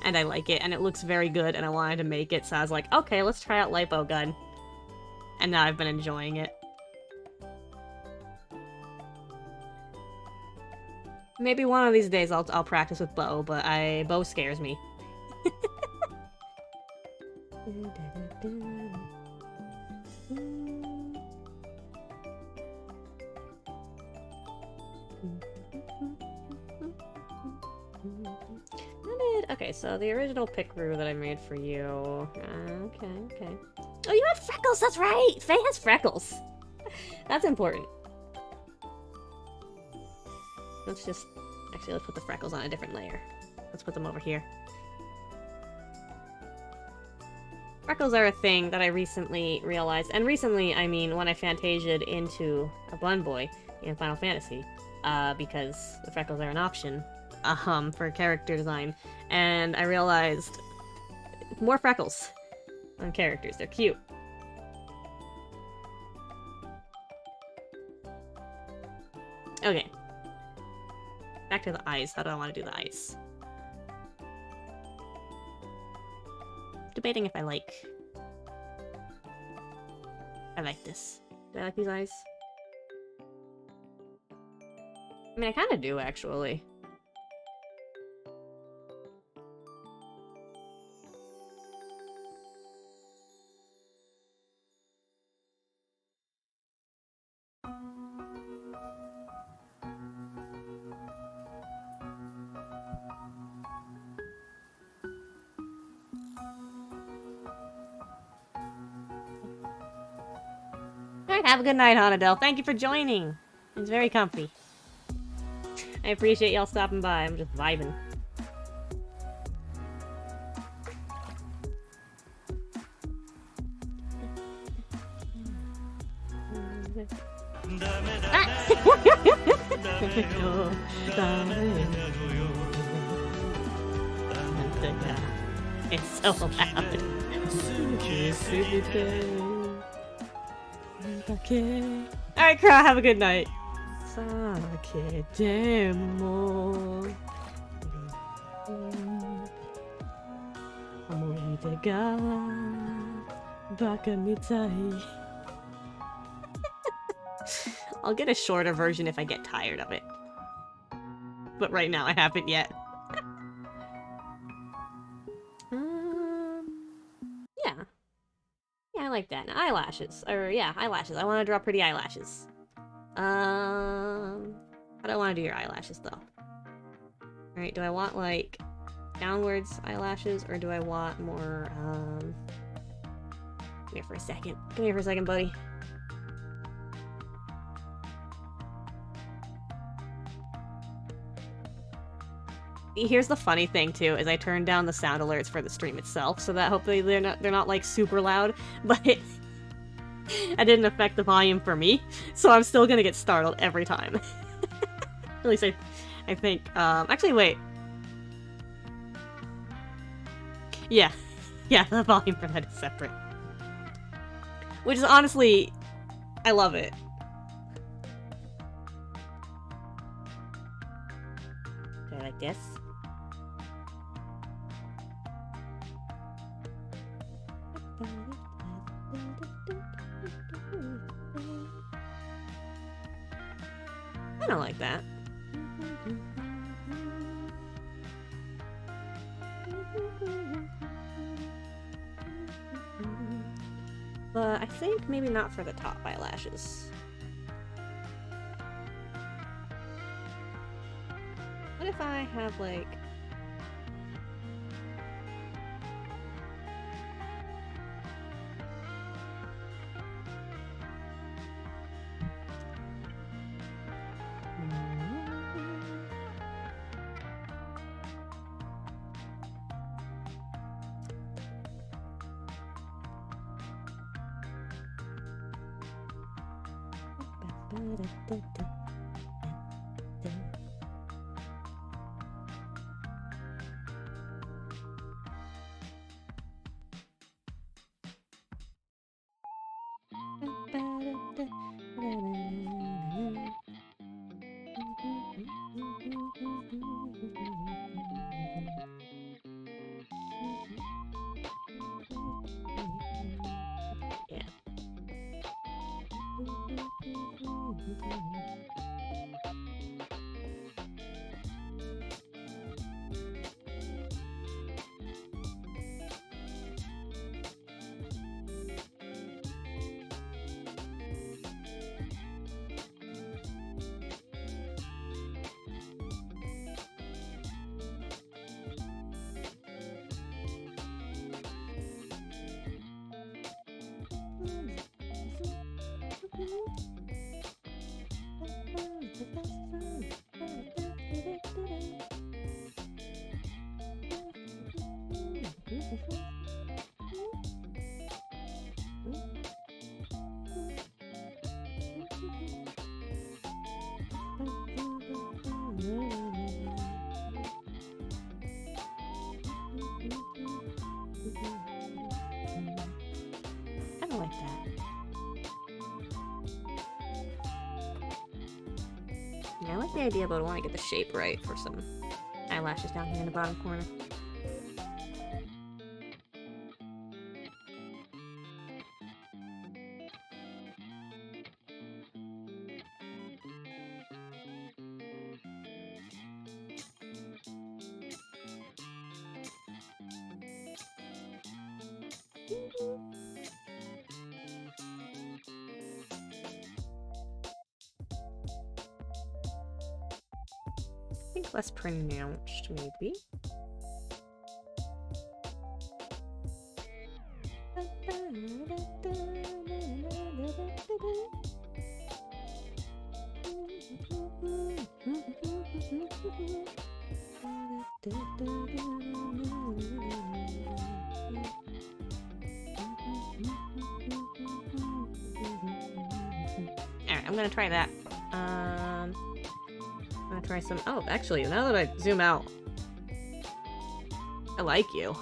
And I like it, and it looks very good, and I wanted to make it, so I was like, okay, let's try out light bowgun. And now I've been enjoying it. Maybe one of these days I'll practice with bow, but bow scares me. Okay, so the original Pickaroo that I made for you. Okay. Oh, you had freckles! That's right! Faye has freckles! That's important. Let's put the freckles on a different layer. Let's put them over here. Freckles are a thing that I recently realized, and recently, I mean, when I fantasiaed into a Bun Boy in Final Fantasy, because the freckles are an option, for character design, and I realized more freckles on characters. They're cute. Okay. Back to the eyes. How do I want to do the eyes? Debating if I like this. Do I like these eyes? I mean, I kind of do, actually. Alright, have a good night, Hanadel. Thank you for joining. It's very comfy. I appreciate y'all stopping by. I'm just vibing. It's so loud. Alright, Kra, have a good night. I'll get a shorter version if I get tired of it. But right now I haven't yet. Yeah. Yeah, I like that. Now, eyelashes. Or, yeah, eyelashes. I want to draw pretty eyelashes. How do I want to do your eyelashes, though? Alright, do I want, like, downwards eyelashes, or do I want more, Come here for a second. Come here for a second, buddy. Here's the funny thing too, is I turned down the sound alerts for the stream itself, so that hopefully they're not like super loud, but it didn't affect the volume for me, so I'm still gonna get startled every time. At least I think, actually wait. Yeah, the volume for that is separate. Which is honestly, I love it. Do I like this? I don't like that. But I think maybe not for the top eyelashes. What if I have like... Yeah. I don't like that. Yeah, I like the idea, but I want to get the shape right for some eyelashes down here in the bottom corner. I think less pronounced, maybe. I'm gonna try that. I'm gonna try some. Oh, actually, now that I zoom out, I like you.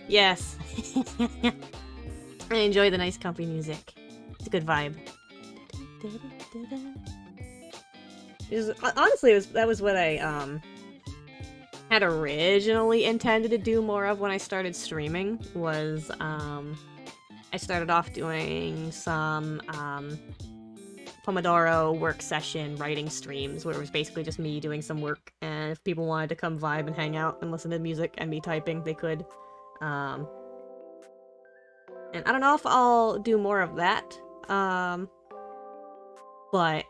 Yes. I enjoy the nice comfy music. It's a good vibe. Honestly, that was what I had originally intended to do more of when I started streaming. Was I started off doing some Pomodoro work session writing streams where it was basically just me doing some work, and if people wanted to come vibe and hang out and listen to music and me typing, they could. And I don't know if I'll do more of that, but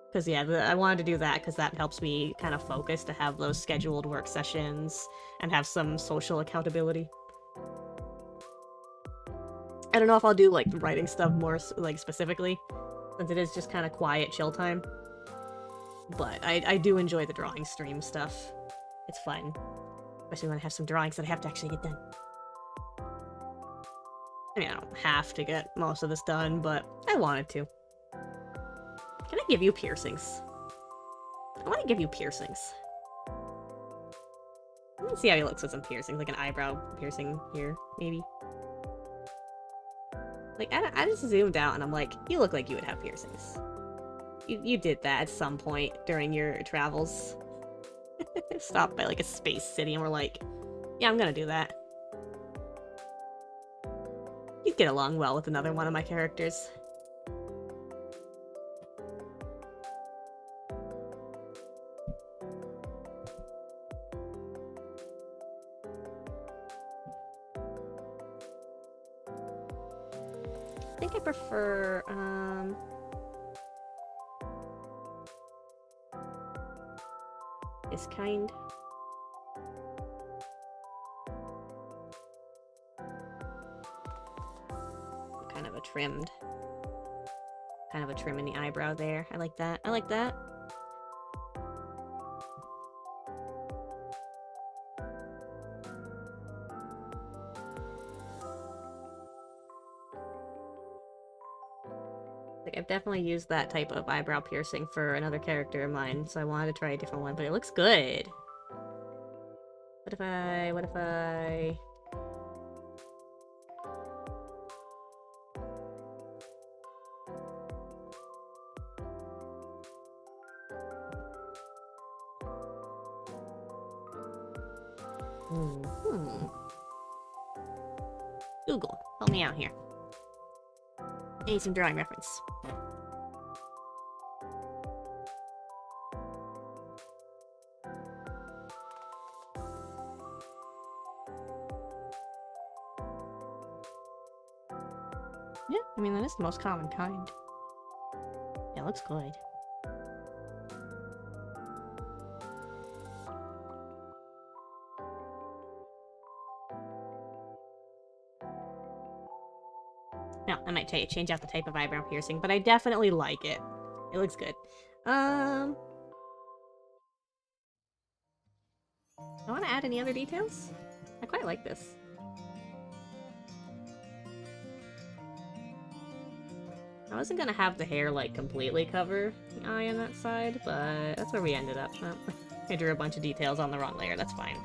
because yeah, I wanted to do that because that helps me kind of focus to have those scheduled work sessions and have some social accountability. I don't know if I'll do like writing stuff more like specifically, since it is just kind of quiet chill time. But I do enjoy the drawing stream stuff. It's fun, especially when I have some drawings that I have to actually get done. I mean, I don't have to get most of this done, but I wanted to. Can I give you piercings? I want to give you piercings. Let me see how he looks with some piercings, like an eyebrow piercing here, maybe. Like, I just zoomed out and I'm like, you look like you would have piercings. You did that at some point during your travels. Stopped by like a space city and we're like, yeah, I'm gonna do that. You'd get along well with another one of my characters. I think I prefer, this kind. Kind of a trimmed. Kind of a trim in the eyebrow there. I like that. I like that. Like, I've definitely used that type of eyebrow piercing for another character of mine, so I wanted to try a different one, but it looks good. What if I... Google, help me out here. I need some drawing reference. Yeah, I mean, that is the most common kind. Yeah, it looks good. Now, I might change out the type of eyebrow piercing, but I definitely like it. It looks good. I want to add any other details? I quite like this. I wasn't gonna have the hair, like, completely cover the eye on that side, but that's where we ended up. I drew a bunch of details on the wrong layer, that's fine.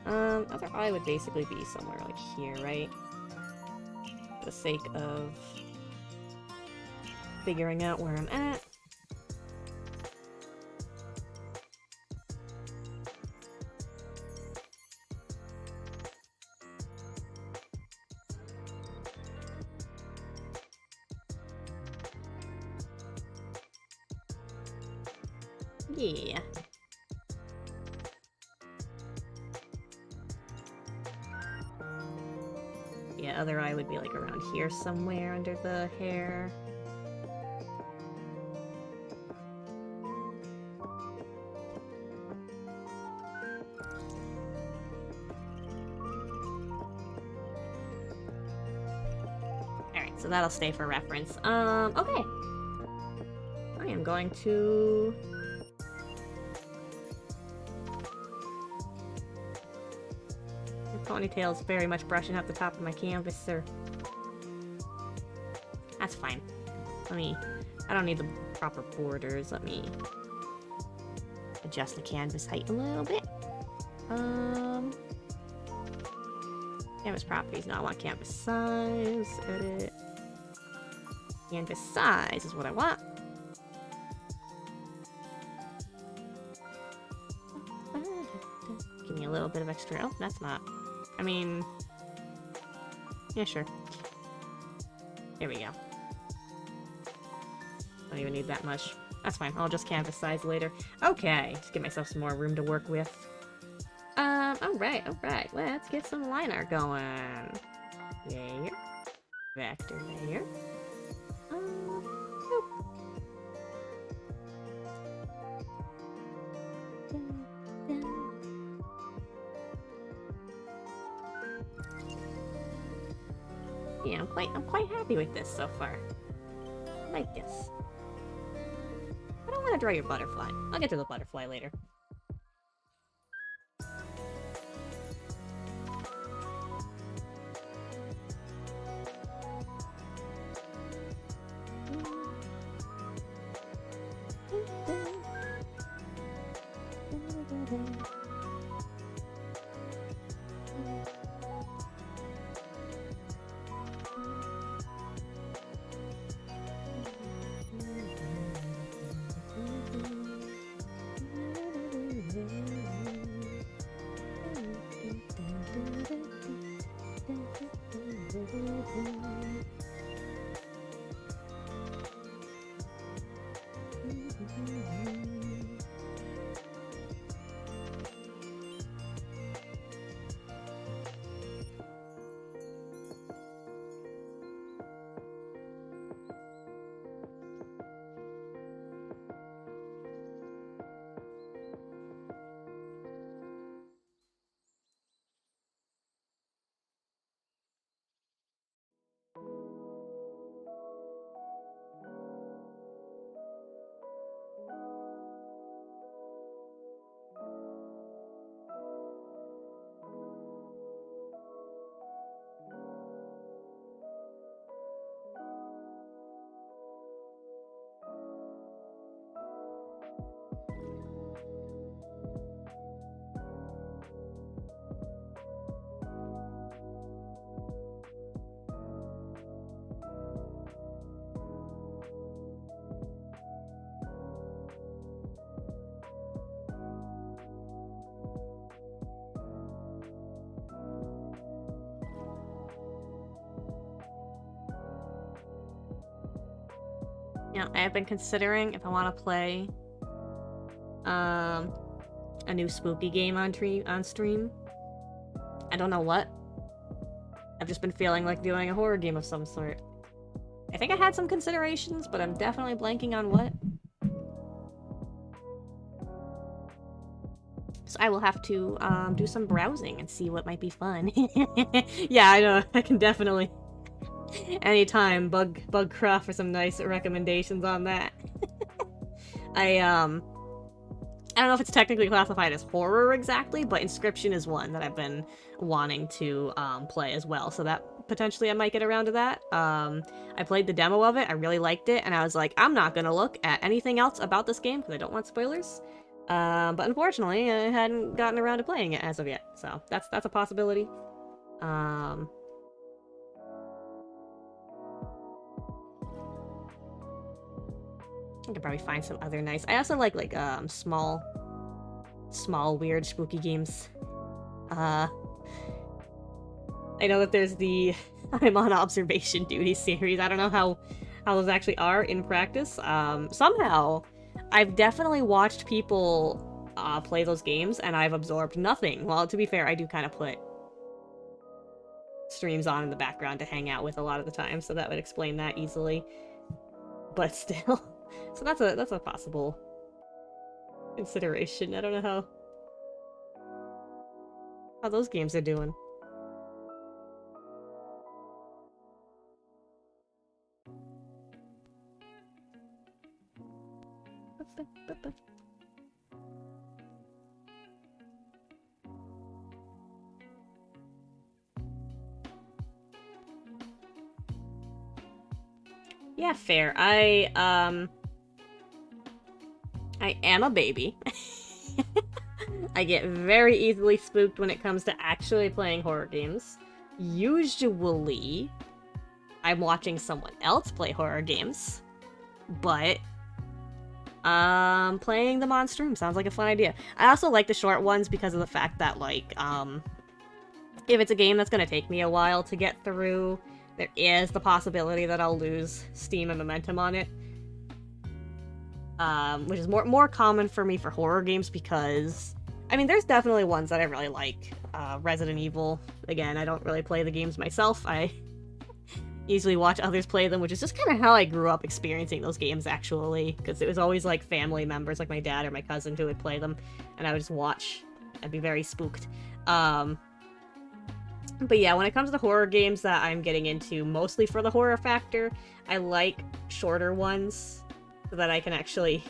Other eye would basically be somewhere like here, right? For the sake of figuring out where I'm at. Yeah. Yeah, other eye would be like around here somewhere under the hair. So that'll stay for reference. Okay. I am going to... My ponytail's very much brushing up the top of my canvas, sir. That's fine. Let me... I don't need the proper borders. Let me adjust the canvas height a little bit. Canvas properties. No, I want canvas size. Edit. Canvas size is what I want. Give me a little bit of extra. Oh, that's not. I mean, yeah, sure. There we go. Don't even need that much. That's fine. I'll just canvas size later. Okay, just give myself some more room to work with. Alright. Let's get some line art going. There. Vector layer. Yeah, I'm quite happy with this so far. I like this. I don't want to draw your butterfly. I'll get to the butterfly later. You know, I have been considering if I want to play a new spooky game on stream. I don't know what. I've just been feeling like doing a horror game of some sort. I think I had some considerations, but I'm definitely blanking on what. So I will have to do some browsing and see what might be fun. Yeah, I know. I can definitely anytime bug craft for some nice recommendations on that. I don't know if it's technically classified as horror exactly, but Inscription is one that I've been wanting to play as well, so that potentially I might get around to that. I played the demo of it, I really liked it, and I was like, I'm not gonna look at anything else about this game because I don't want spoilers. But unfortunately, I hadn't gotten around to playing it as of yet, so that's a possibility. I could probably find some other nice. I also like small weird spooky games. I know that there's the I'm on observation duty series. I don't know how those actually are in practice. Somehow I've definitely watched people play those games and I've absorbed nothing. Well, to be fair, I do kind of put streams on in the background to hang out with a lot of the time, so that would explain that easily. But still. So that's a possible consideration. I don't know how those games are doing. Yeah, fair. I am a baby. I get very easily spooked when it comes to actually playing horror games. Usually, I'm watching someone else play horror games, but playing them on stream sounds like a fun idea. I also like the short ones because of the fact that, like, if it's a game that's gonna take me a while to get through, there is the possibility that I'll lose steam and momentum on it. Which is more common for me for horror games because, I mean, there's definitely ones that I really like. Resident Evil, again, I don't really play the games myself. I usually watch others play them, which is just kind of how I grew up experiencing those games, actually, because it was always, like, family members, like my dad or my cousin who would play them, and I would just watch. I'd be very spooked. But yeah, when it comes to horror games that I'm getting into, mostly for the horror factor, I like shorter ones so that I can actually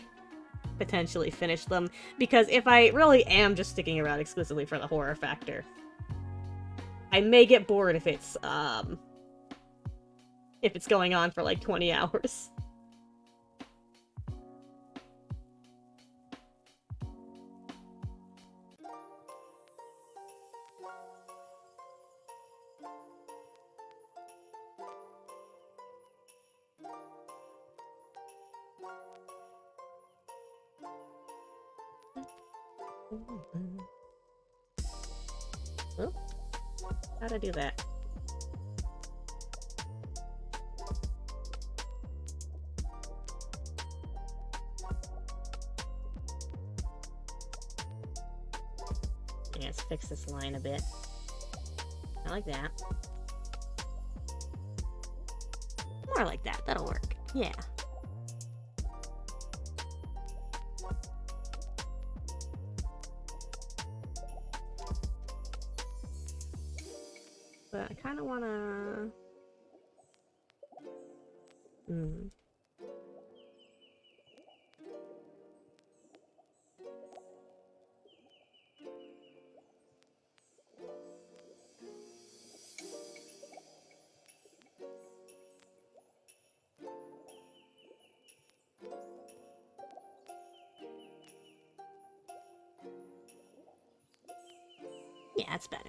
potentially finish them. Because if I really am just sticking around exclusively for the horror factor, I may get bored if it's going on for like 20 hours. Oh, how'd I do that? Yeah, let's fix this line a bit. I like that. More like that. That'll work. Yeah. But I kind of want to... Yeah, that's better.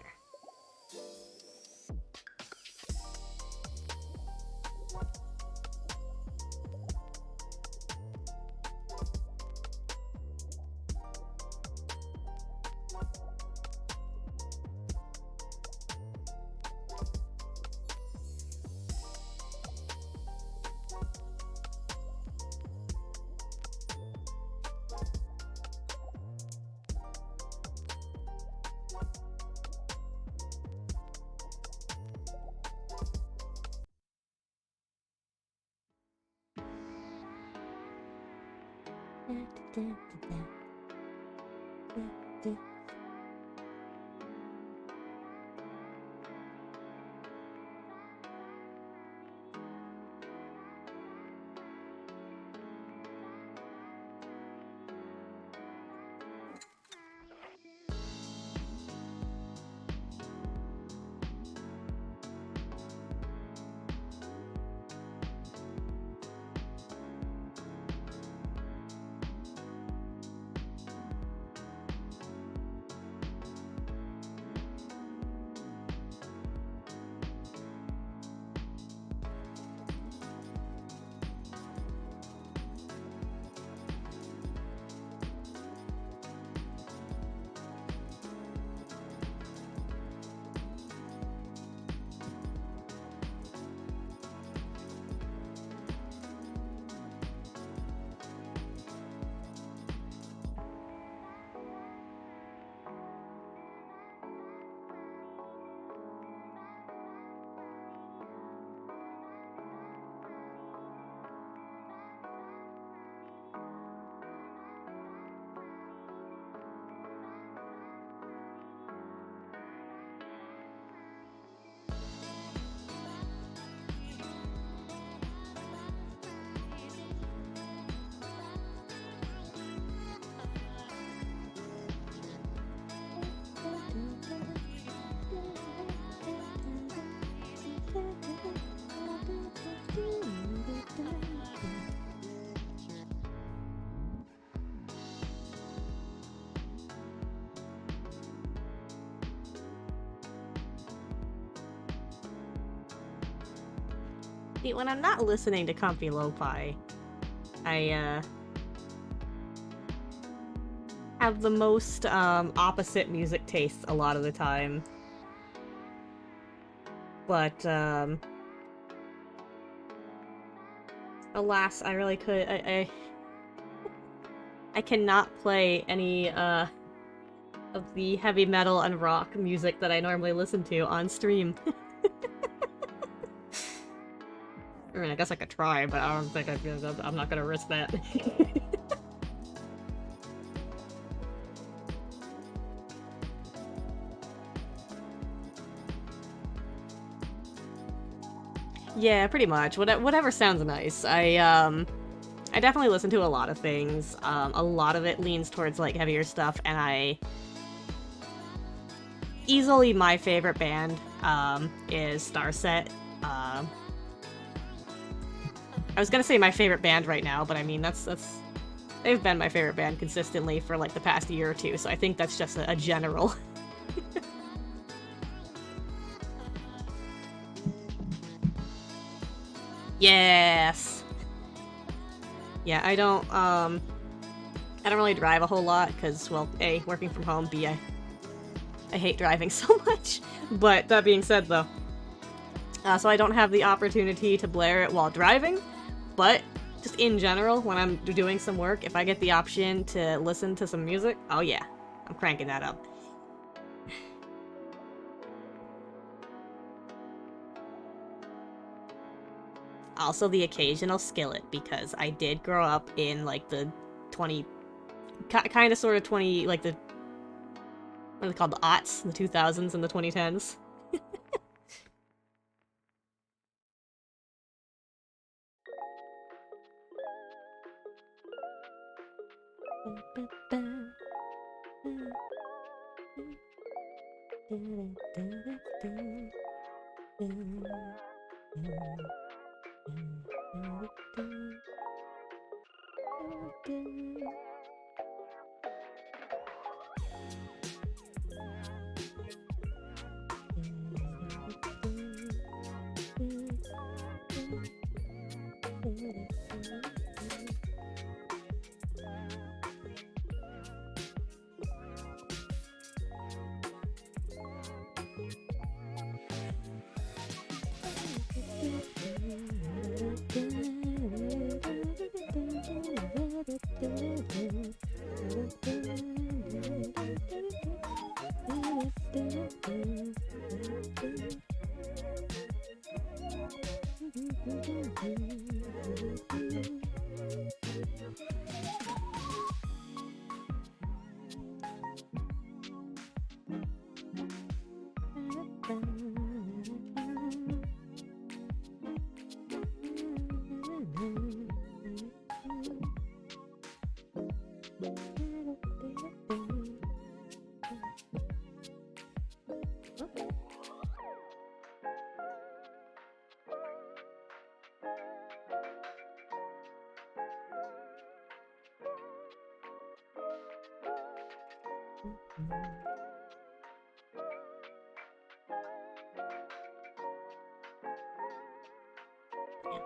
See, when I'm not listening to comfy lo-fi, I have the most opposite music tastes a lot of the time. But alas, I really could I cannot play any of the heavy metal and rock music that I normally listen to on stream. I mean, I guess I could try, but I don't think I'm not gonna risk that. Yeah, pretty much. Whatever sounds nice. I definitely listen to a lot of things. A lot of it leans towards like heavier stuff, and easily my favorite band is Starset. I was gonna say my favorite band right now, but I mean that's they've been my favorite band consistently for like the past year or two, so I think that's just a general. Yes. Yeah, I don't really drive a whole lot because, well, A, working from home, B, I hate driving so much. But that being said, though, so I don't have the opportunity to blare it while driving, but just in general, when I'm doing some work, if I get the option to listen to some music, oh yeah, I'm cranking that up. Also the occasional skillet, because I did grow up in, like, the 20... kind of sort of 20... like, the... what are they called? The aughts? The 2000s and the 2010s?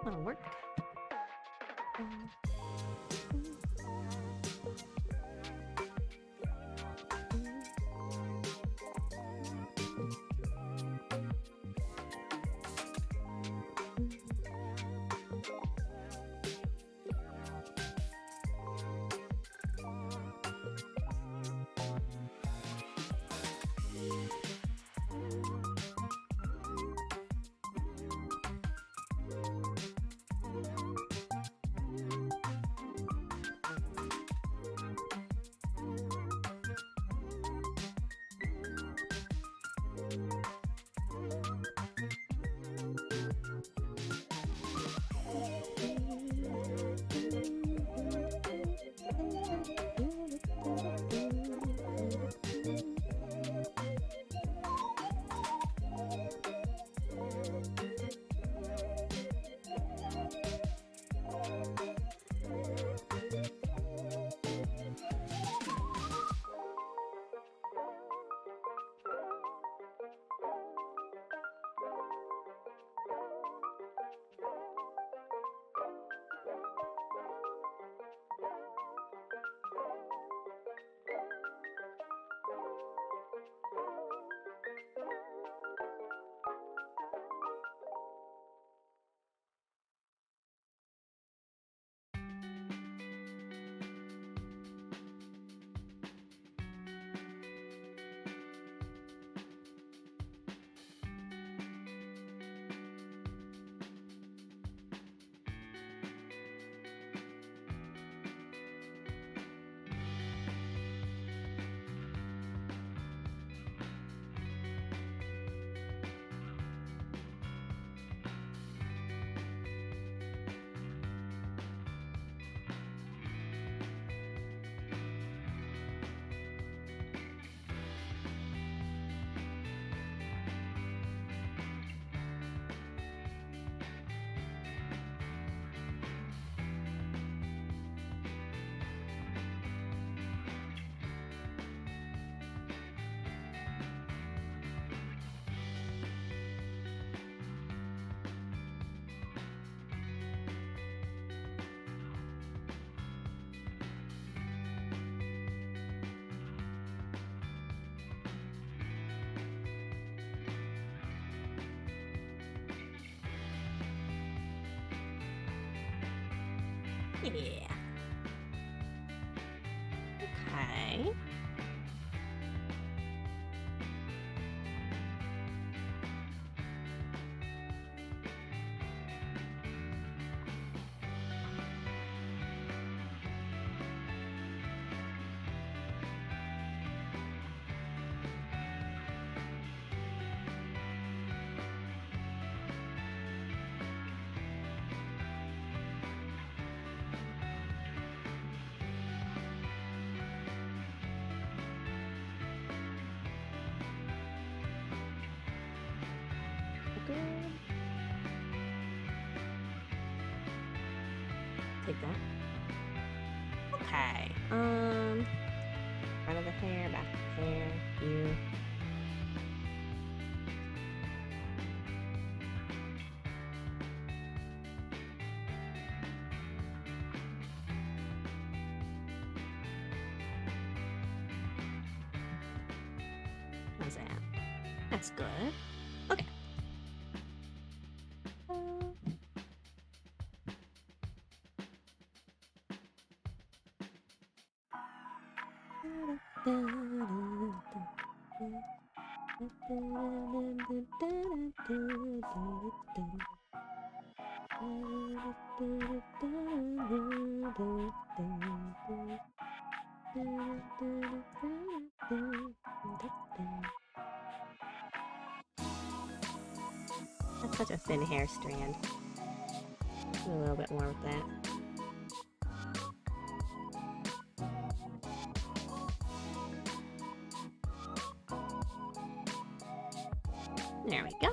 That'll work. Yeah. Okay. Good. Take that. Okay. Front of the hair, back of the hair, you. How's that? That's good. Okay. That's such a thin hair strand. Do a little bit more with that. There we go.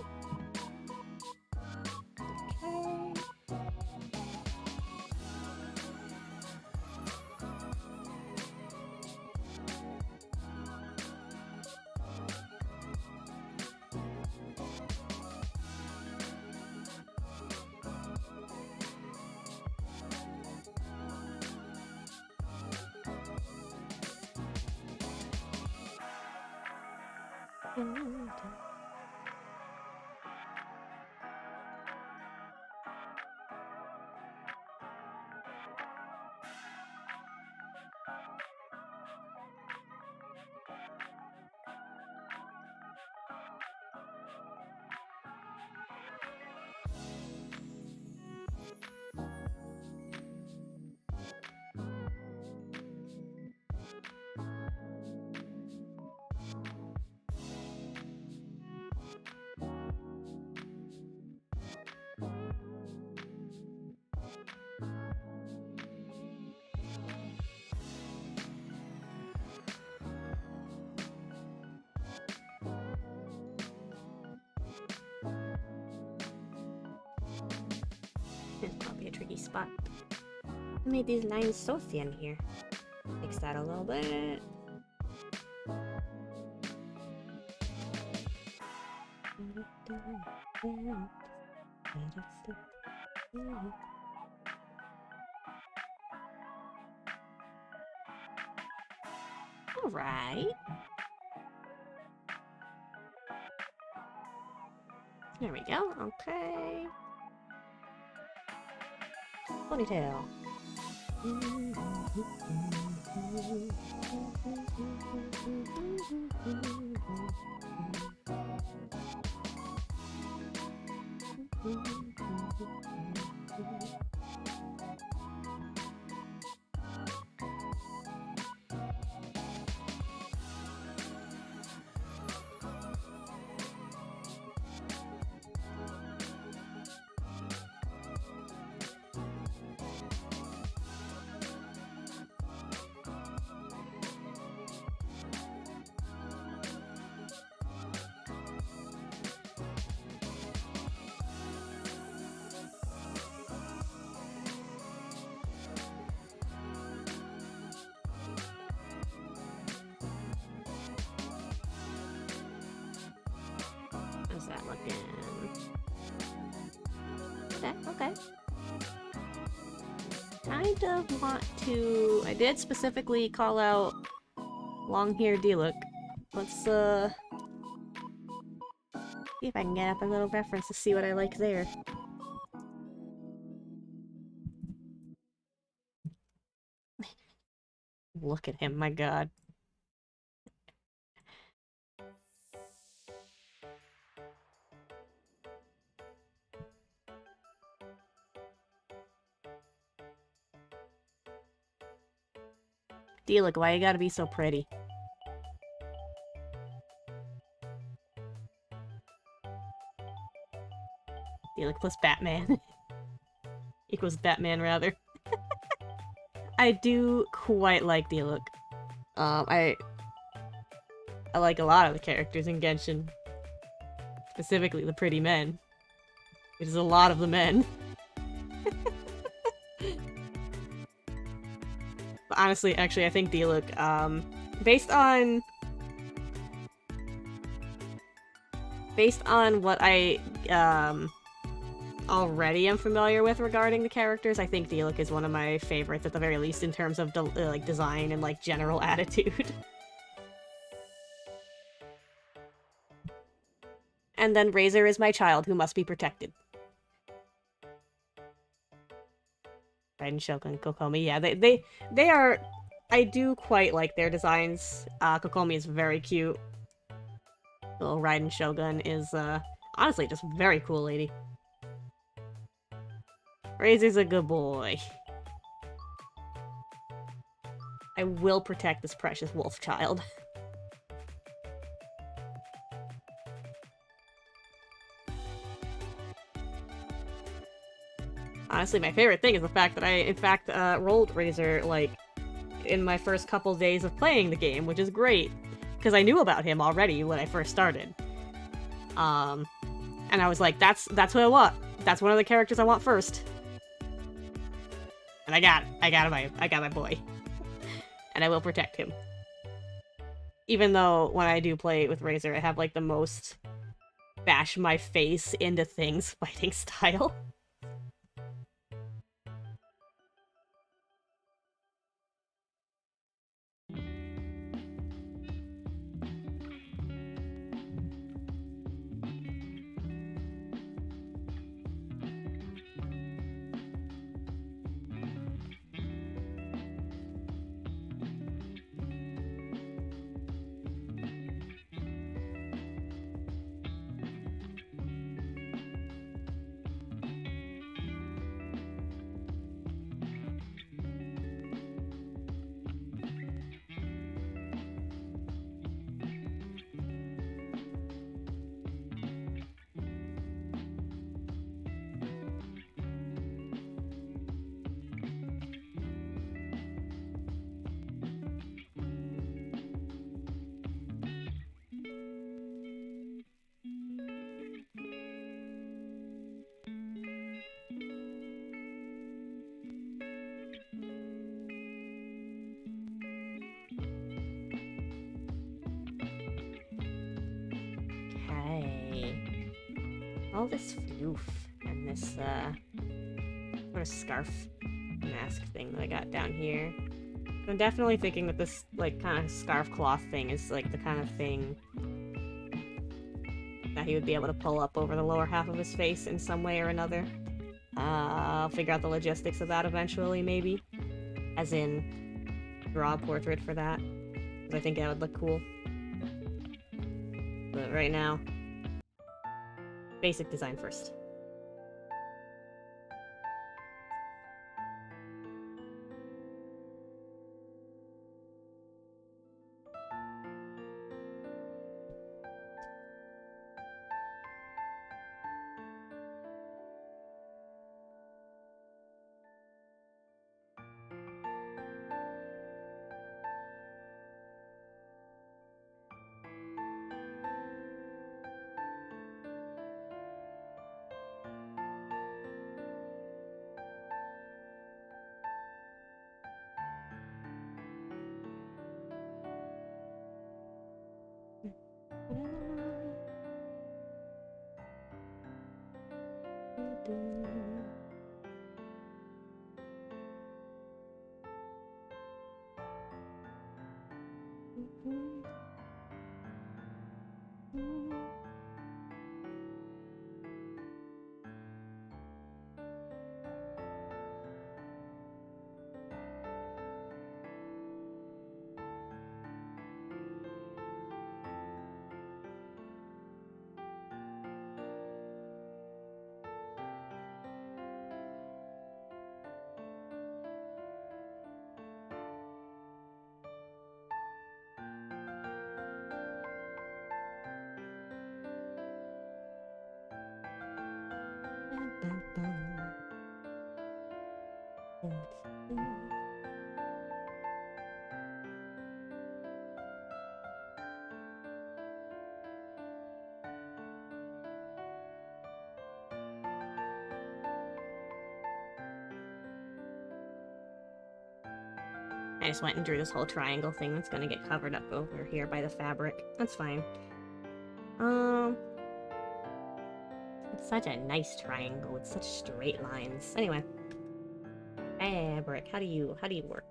Okay. It's probably a tricky spot. I made these lines so thin here. Fix that a little bit. All right. There we go. Okay. Ponytail. How's that looking? Okay, okay. Kind of want to... I did specifically call out long hair D-look. Let's, see if I can get up a little reference to see what I like there. Look at him, my god. Diluc, why you gotta be so pretty? Diluc plus Batman. Equals Batman, rather. I do quite like Diluc. I like a lot of the characters in Genshin. Specifically the pretty men. Which is a lot of the men. But honestly, actually, I think Diluc, based on what I, already am familiar with regarding the characters, I think Diluc is one of my favorites, at the very least, in terms of, like, design and, like, general attitude. And then Razor is my child, who must be protected. Raiden, Shogun, Kokomi, yeah, they are... I do quite like their designs. Kokomi is very cute. Little Raiden Shogun is, honestly just very cool lady. Razor's a good boy. I will protect this precious wolf child. Honestly, my favorite thing is the fact that I, in fact, rolled Razor, like, in my first couple days of playing the game, which is great, because I knew about him already when I first started. And I was like, that's what I want. That's one of the characters I want first. And I got my boy. And I will protect him. Even though when I do play with Razor, I have, like, the most bash my face into things fighting style. All this floof and this, sort of scarf mask thing that I got down here. I'm definitely thinking that this, like, kind of scarf cloth thing is, like, the kind of thing that he would be able to pull up over the lower half of his face in some way or another. I'll figure out the logistics of that eventually, maybe. As in, draw a portrait for that. Because I think that would look cool. But right now, basic design first. I just went and drew this whole triangle thing that's gonna get covered up over here by the fabric. That's fine. It's such a nice triangle with such straight lines. Anyway. Fabric, how do you work?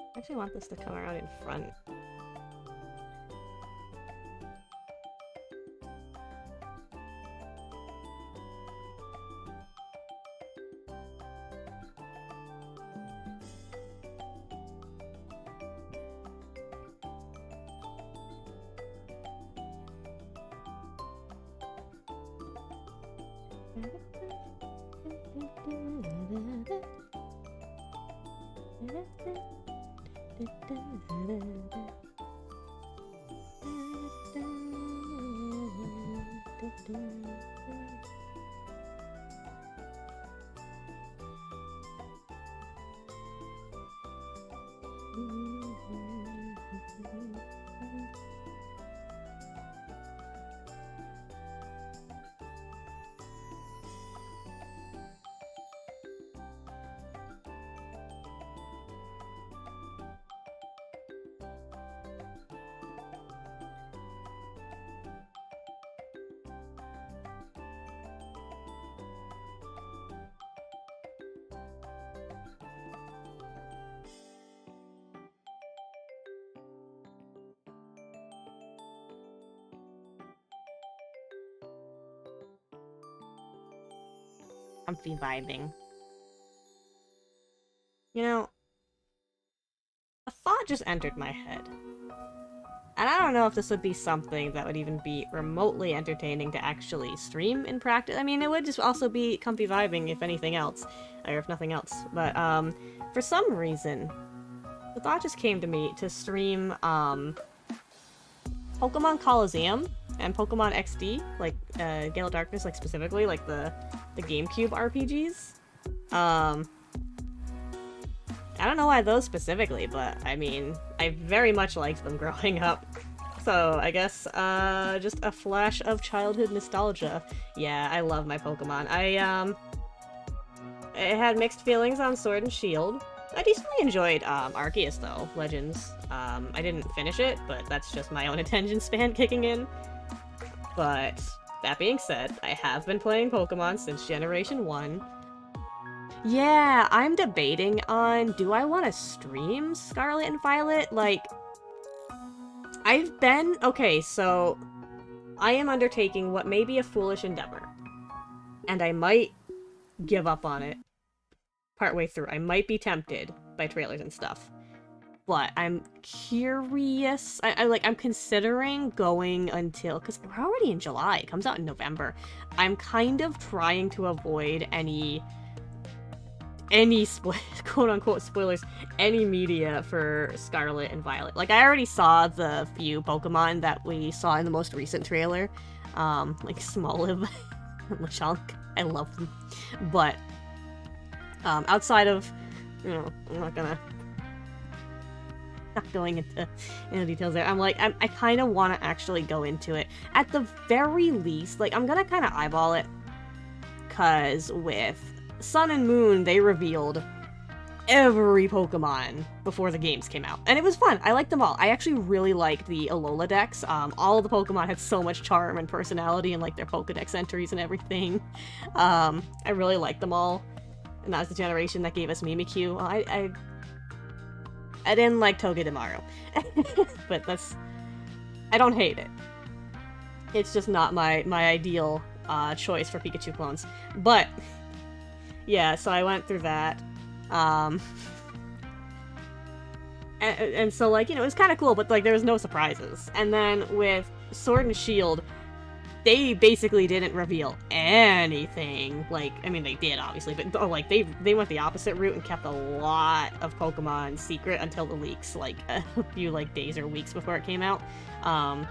I actually want this to come around in front. Comfy vibing. You know, a thought just entered my head. And I don't know if this would be something that would even be remotely entertaining to actually stream in practice. I mean, it would just also be comfy vibing if anything else, or if nothing else. But for some reason, the thought just came to me to stream Pokemon Coliseum and Pokemon XD, like Gale of Darkness, like specifically, like the GameCube RPGs. I don't know why those specifically, but I mean, I very much liked them growing up. So I guess just a flash of childhood nostalgia. Yeah, I love my Pokemon. I had mixed feelings on Sword and Shield. I decently enjoyed Arceus though, Legends. I didn't finish it, but that's just my own attention span kicking in. But that being said, I have been playing Pokemon since Generation 1. Yeah, I'm debating on, do I want to stream Scarlet and Violet? Like, okay, so I am undertaking what may be a foolish endeavor. And I might give up on it partway through. I might be tempted by trailers and stuff. But I'm curious. I'm considering going until, because we're already in July. It comes out in November. I'm kind of trying to avoid any quote unquote spoilers, any media for Scarlet and Violet. Like, I already saw the few Pokemon that we saw in the most recent trailer, like Smoliv and Lechonk. I love them, but outside of, I'm not going into details there. I kind of want to actually go into it. At the very least, like, I'm gonna kind of eyeball it, because with Sun and Moon, they revealed every Pokemon before the games came out. And it was fun. I liked them all. I actually really liked the Alola Dex. All of the Pokemon had so much charm and personality and, like, their Pokedex entries and everything. I really liked them all. And that was the generation that gave us Mimikyu. I didn't like Togedemaru. But I don't hate it. It's just not my ideal choice for Pikachu clones. But yeah, so I went through that. And so, like, it was kind of cool, but, like, there was no surprises. And then with Sword and Shield, they basically didn't reveal anything. Like, I mean, they did, obviously, but, like, they went the opposite route and kept a lot of Pokemon secret until the leaks, like, a few, like, days or weeks before it came out. And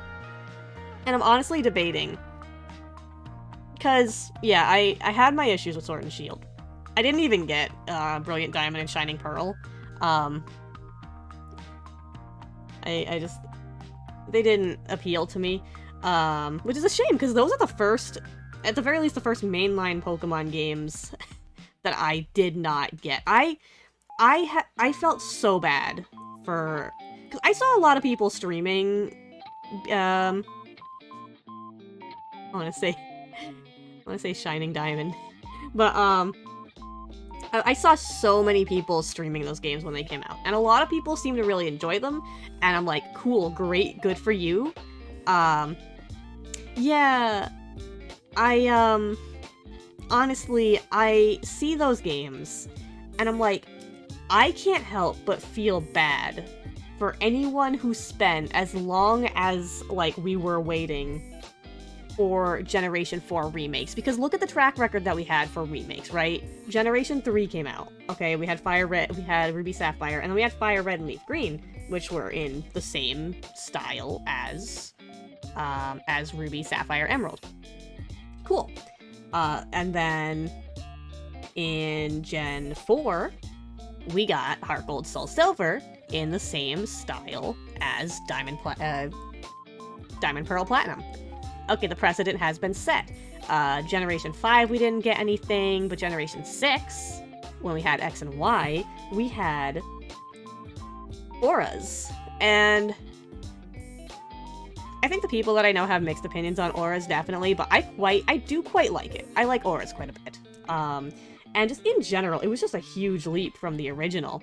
I'm honestly debating. Because, yeah, I had my issues with Sword and Shield. I didn't even get Brilliant Diamond and Shining Pearl. They didn't appeal to me, which is a shame, because those are the first, at the very least, the first mainline Pokemon games that I did not get. I felt so bad for, because I saw a lot of people streaming, I want to say Shining Diamond, but I saw so many people streaming those games when they came out, and a lot of people seem to really enjoy them, and I'm like, cool, great, good for you. Yeah, honestly, I see those games, and I'm like, I can't help but feel bad for anyone who spent as long as, like, we were waiting for Generation 4 remakes, because look at the track record that we had for remakes, right? Generation 3 came out, okay, we had Fire Red, we had Ruby Sapphire, and then we had Fire Red and Leaf Green, which were in the same style as Ruby Sapphire Emerald. Cool. And then in Gen 4, we got Heart Gold Soul Silver in the same style as Diamond Pearl Platinum. Okay, the precedent has been set. Generation 5, we didn't get anything, but Generation 6, when we had X and Y, we had auras. And I think the people that I know have mixed opinions on auras, definitely, but I do quite like it. I like auras quite a bit. And just in general, it was just a huge leap from the original.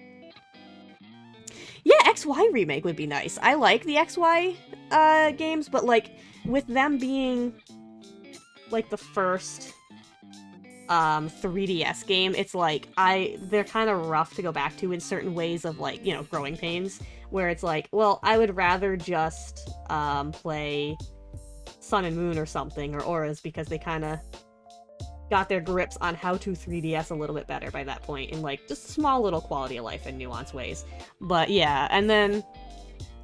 Yeah, XY remake would be nice. I like the XY games, but, like, with them being, like, the first 3DS game, it's like, they're kind of rough to go back to in certain ways of, like, growing pains, where it's like, well, I would rather just play Sun and Moon or something, or Auras, because they kind of got their grips on how to 3DS a little bit better by that point, in, like, just small little quality of life and nuanced ways. But yeah, and then,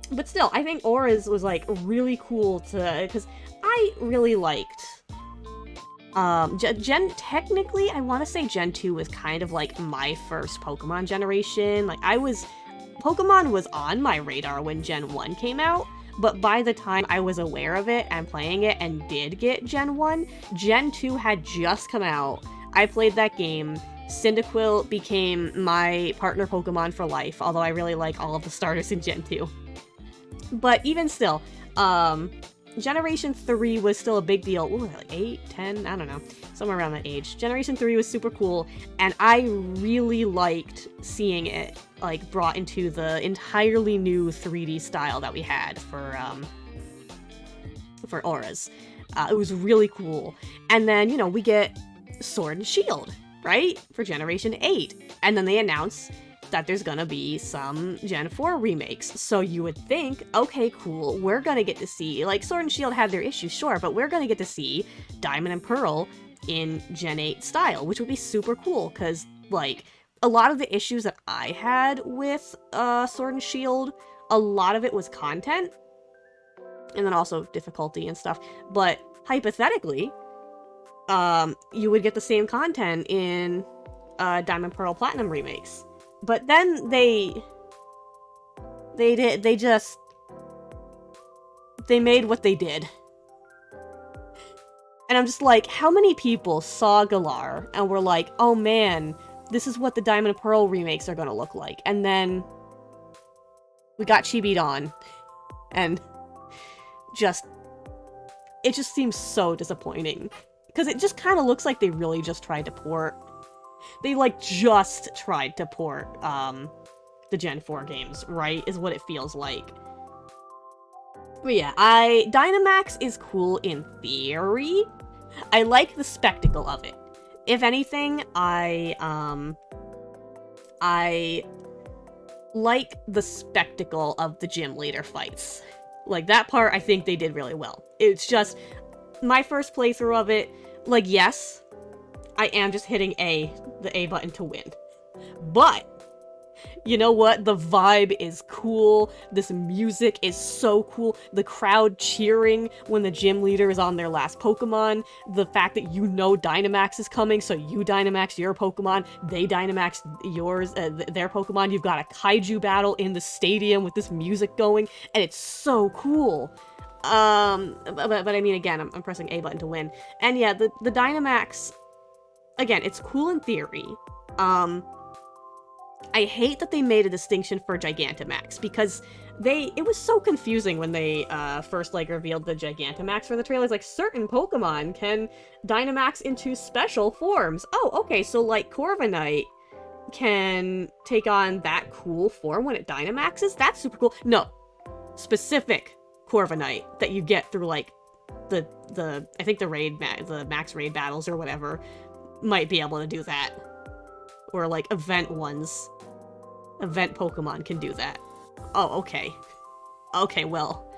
but still, I think Auras was, like, really cool because I really liked, technically, I want to say Gen 2 was kind of, like, my first Pokemon generation. Like, Pokemon was on my radar when Gen 1 came out, but by the time I was aware of it and playing it and did get Gen 1, Gen 2 had just come out. I played that game. Cyndaquil became my partner Pokemon for life, although I really like all of the starters in Gen 2. But even still, Generation 3 was still a big deal. Ooh, like 8, 10, I don't know, somewhere around that age. Generation 3 was super cool, and I really liked seeing it, like, brought into the entirely new 3D style that we had for for auras. It was really cool. And then, you know, we get Sword and Shield, right? For Generation 8. And then they announce that there's gonna be some Gen 4 remakes. So you would think, okay, cool, we're gonna get to see, like, Sword and Shield had their issues, sure, but we're gonna get to see Diamond and Pearl in Gen 8 style, which would be super cool, because, like, a lot of the issues that I had with Sword and Shield, a lot of it was content, and then also difficulty and stuff, but hypothetically, you would get the same content in Diamond Pearl Platinum remakes. But then they made what they did. And I'm just like, how many people saw Galar and were like, oh man, this is what the Diamond and Pearl remakes are gonna look like. And then we got Chibi Dawn, and it just seems so disappointing. Because it just kind of looks like they really just tried to port. They, like, just tried to port, the Gen 4 games, right? Is what it feels like. But yeah, Dynamax is cool in theory. I like the spectacle of it. If anything, I like the spectacle of the gym leader fights. Like, that part, I think they did really well. It's just, my first playthrough of it, like, yes, I am just hitting the A button to win. But, you know what? The vibe is cool. This music is so cool. The crowd cheering when the gym leader is on their last Pokemon. The fact that you know Dynamax is coming, so you Dynamax your Pokemon, they Dynamax yours, their Pokemon. You've got a Kaiju battle in the stadium with this music going, and it's so cool. But I mean, again, I'm pressing A button to win. And yeah, the Dynamax, again, it's cool in theory. I hate that they made a distinction for Gigantamax, because it was so confusing when they first, like, revealed the Gigantamax for the trailers. Like, certain Pokemon can Dynamax into special forms. Oh, okay, so, like, Corviknight can take on that cool form when it Dynamaxes? That's super cool. No. Specific Corviknight that you get through, like, I think the max raid battles or whatever might be able to do that. Or, like, event Pokemon can do that. Oh, okay. Okay, well.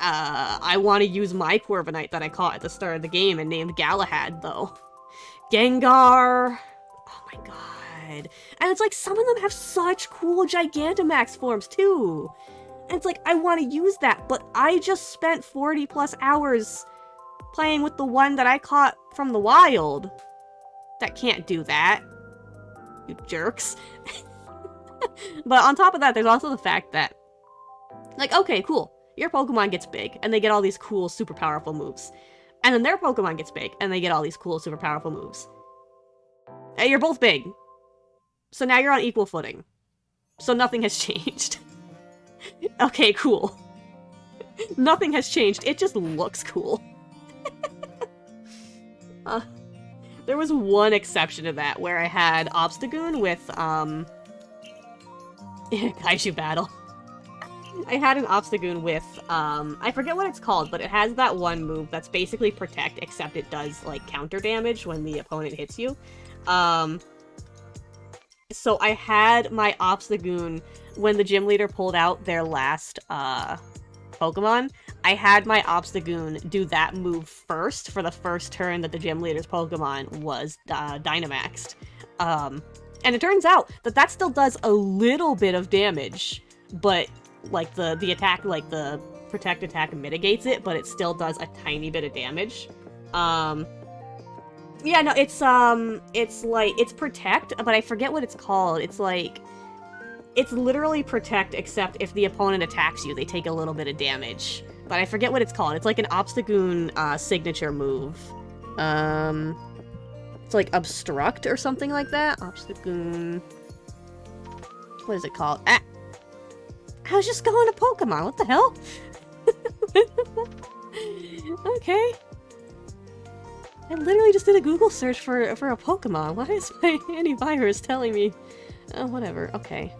I want to use my Corviknight that I caught at the start of the game and named Galahad, though. Gengar! Oh my god. And it's like, some of them have such cool Gigantamax forms, too! And it's like, I want to use that, but I just spent 40 plus hours playing with the one that I caught from the wild. That can't do that. You jerks. But on top of that, there's also the fact that, like, okay, cool, your Pokemon gets big, and they get all these cool, super powerful moves. And then their Pokemon gets big, and they get all these cool, super powerful moves. And you're both big. So now you're on equal footing. So nothing has changed. Okay, cool. Nothing has changed, it just looks cool. There was one exception to that, where I had Obstagoon with, Kaiju battle. I had an Obstagoon with, I forget what it's called, but it has that one move that's basically Protect, except it does, like, counter damage when the opponent hits you. So I had my Obstagoon, when the gym leader pulled out their last, Pokemon, I had my Obstagoon do that move first for the first turn that the gym leader's Pokemon was, Dynamaxed. And it turns out that still does a little bit of damage, but, like, the attack, like, the Protect attack mitigates it, but it still does a tiny bit of damage. Yeah, no, it's Protect, but I forget what it's called. It's, like, it's literally Protect, except if the opponent attacks you, they take a little bit of damage. But I forget what it's called. It's, like, an Obstagoon, signature move. It's like Obstruct or something like that. Obstagoon. What is it called? Ah! I was just going to Pokemon. What the hell? Okay. I literally just did a Google search for a Pokemon. Why is my antivirus telling me? Oh, whatever. Okay.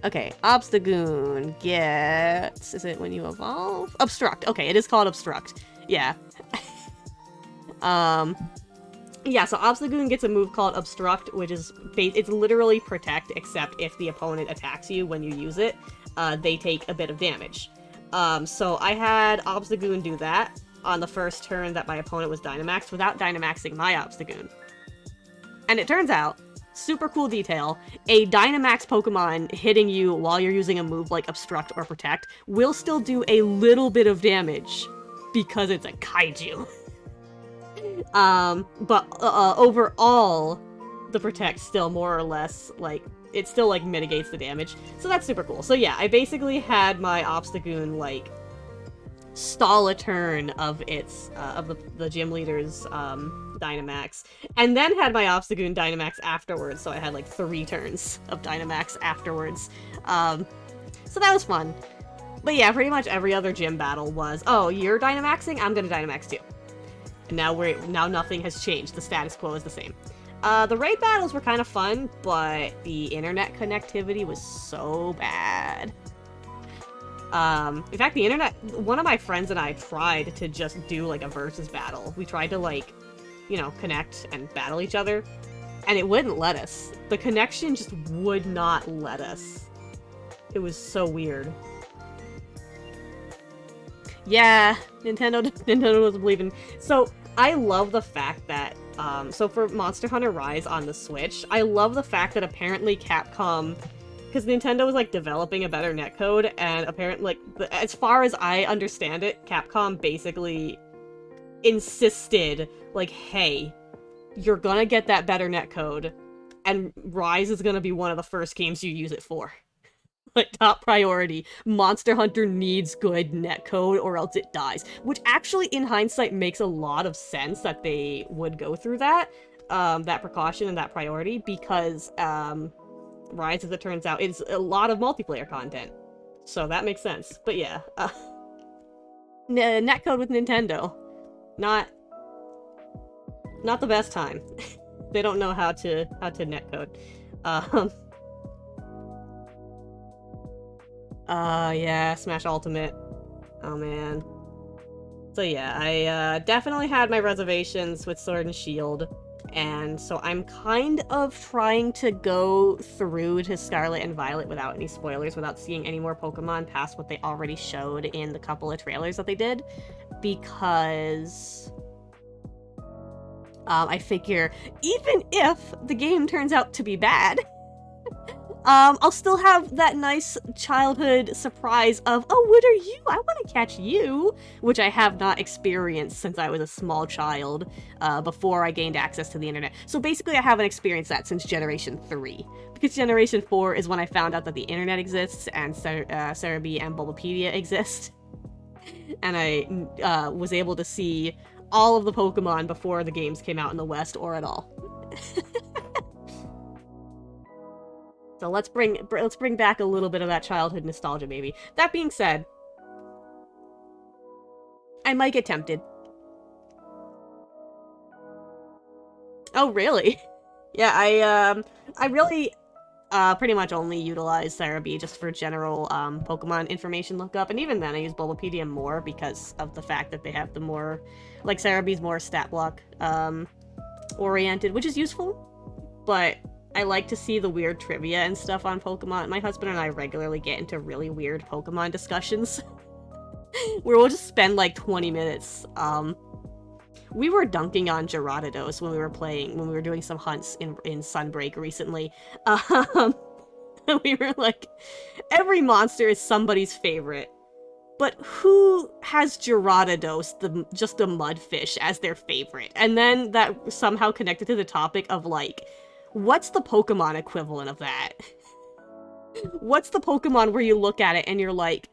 Okay, Obstagoon gets... Is it when you evolve? Obstruct. Okay, it is called Obstruct. Yeah. Yeah, so Obstagoon gets a move called Obstruct, which is... It's literally Protect, except if the opponent attacks you when you use it, they take a bit of damage. So I had Obstagoon do that on the first turn that my opponent was Dynamaxed without Dynamaxing my Obstagoon. And it turns out, super cool detail, a Dynamax Pokemon hitting you while you're using a move like Obstruct or Protect will still do a little bit of damage because it's a Kaiju. But overall, the Protect still more or less, like, it still, like, mitigates the damage. So that's super cool. So yeah, I basically had my Obstagoon, like, stall a turn of its, of the gym leader's, Dynamax, and then had my Obstagoon Dynamax afterwards, so I had, like, 3 turns of Dynamax afterwards. So that was fun. But yeah, pretty much every other gym battle was, oh, you're Dynamaxing? I'm gonna Dynamax too. And now nothing has changed. The status quo is the same. The raid battles were kind of fun, but the internet connectivity was so bad. In fact, the internet, one of my friends and I tried to just do, like, a versus battle. We tried to, like, you know, connect and battle each other, and it wouldn't let us. The connection just would not let us. It was so weird. Yeah, Nintendo doesn't believe in... So, I love the fact that, so for Monster Hunter Rise on the Switch, I love the fact that apparently Capcom... Because Nintendo was, like, developing a better netcode, and apparently, like, as far as I understand it, Capcom basically insisted, like, hey, you're gonna get that better netcode, and Rise is gonna be one of the first games you use it for. Like, top priority. Monster Hunter needs good netcode or else it dies. Which actually, in hindsight, makes a lot of sense that they would go through that, that precaution and that priority, because, Rise, as it turns out, is a lot of multiplayer content. So that makes sense. But yeah, netcode with Nintendo. Not the best time. They don't know how to netcode. Yeah, Smash Ultimate. Oh man. So yeah, I definitely had my reservations with Sword and Shield. And so I'm kind of trying to go through to Scarlet and Violet without any spoilers, without seeing any more Pokemon past what they already showed in the couple of trailers that they did, because I figure even if the game turns out to be bad, I'll still have that nice childhood surprise of, oh, what are you? I want to catch you, which I have not experienced since I was a small child, before I gained access to the internet. So basically I haven't experienced that since Generation 3, because Generation 4 is when I found out that the internet exists, and Cerebi and Bulbapedia exist, and I was able to see all of the Pokemon before the games came out in the West, or at all. So let's bring back a little bit of that childhood nostalgia, maybe. That being said, I might get tempted. Oh, really? Yeah, I really pretty much only utilize Cerebi just for general Pokemon information lookup, and even then I use Bulbapedia more because of the fact that they have the more, like, Cerebi's more stat block oriented, which is useful, but I like to see the weird trivia and stuff on Pokemon. My husband and I regularly get into really weird Pokemon discussions where we'll just spend like 20 minutes. We were dunking on Gyarados when we were doing some hunts in Sunbreak recently. We were like, every monster is somebody's favorite, but who has Gyarados, just a mudfish, as their favorite? And then that somehow connected to the topic of, like, what's the Pokemon equivalent of that? What's the Pokemon where you look at it and you're like,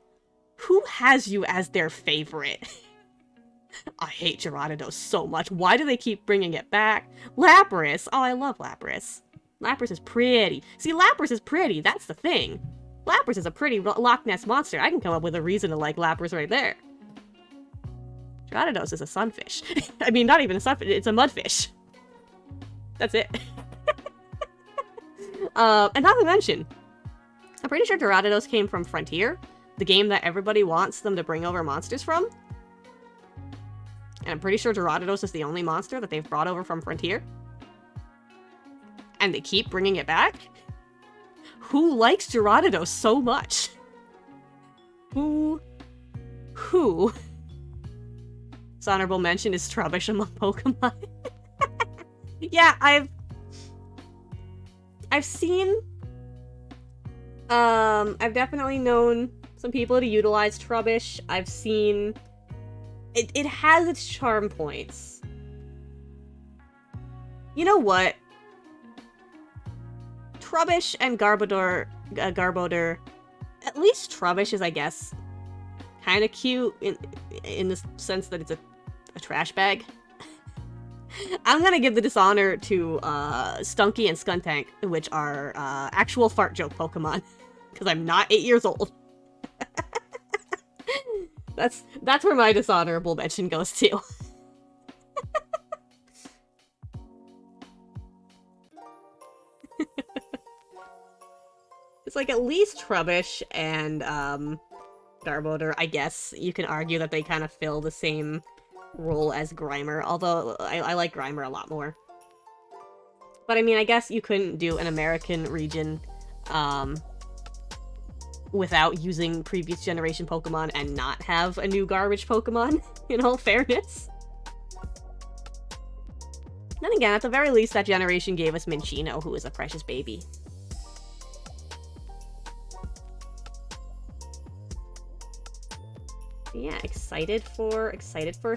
who has you as their favorite? I hate Gyarados so much. Why do they keep bringing it back? Lapras! Oh, I love Lapras. Lapras is pretty. See, Lapras is pretty. That's the thing. Lapras is a pretty Loch Ness monster. I can come up with a reason to like Lapras right there. Gyarados is a sunfish. I mean, not even a sunfish. It's a mudfish. That's it. And not to mention, I'm pretty sure Gyarados came from Frontier, the game that everybody wants them to bring over monsters from. And I'm pretty sure Gyarados is the only monster that they've brought over from Frontier. And they keep bringing it back? Who likes Gyarados so much? Who? This honorable mention is Trubbish among Pokemon. Yeah, I've seen... I've definitely known some people to utilize Trubbish. I've seen... It has its charm points. You know what? Trubbish and Garbodor, at least Trubbish is, I guess, kind of cute in the sense that it's a trash bag. I'm gonna give the dishonor to Stunky and Skuntank, which are actual fart joke Pokemon, because I'm not 8 years old. That's where my dishonorable mention goes to. It's like at least Trubbish and Garbodor, I guess you can argue that they kind of fill the same role as Grimer, although I like Grimer a lot more. But I mean, I guess you couldn't do an American region without using previous generation Pokemon and not have a new garbage Pokemon, in all fairness. Then again, at the very least, that generation gave us Minccino, who is a precious baby. Yeah, excited for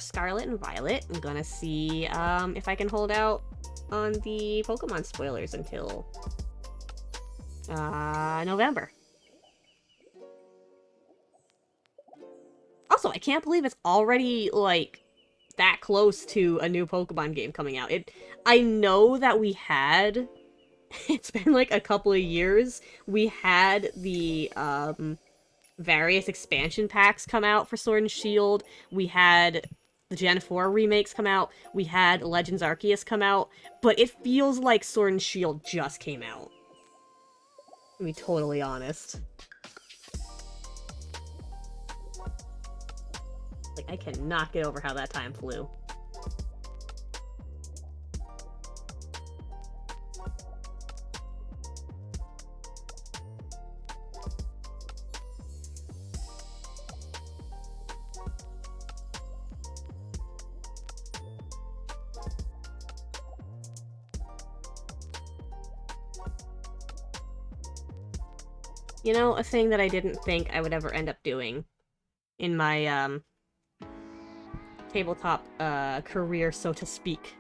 Scarlet and Violet. I'm gonna see if I can hold out on the Pokemon spoilers until November. Also, I can't believe it's already like that close to a new Pokemon game coming out. I know that we had it's been like a couple of years. We had the various expansion packs come out for Sword and Shield. We had the Gen 4 remakes come out. We had Legends Arceus come out. But it feels like Sword and Shield just came out. To be totally honest. Like, I cannot get over how that time flew. You know, a thing that I didn't think I would ever end up doing in my, tabletop, career, so to speak,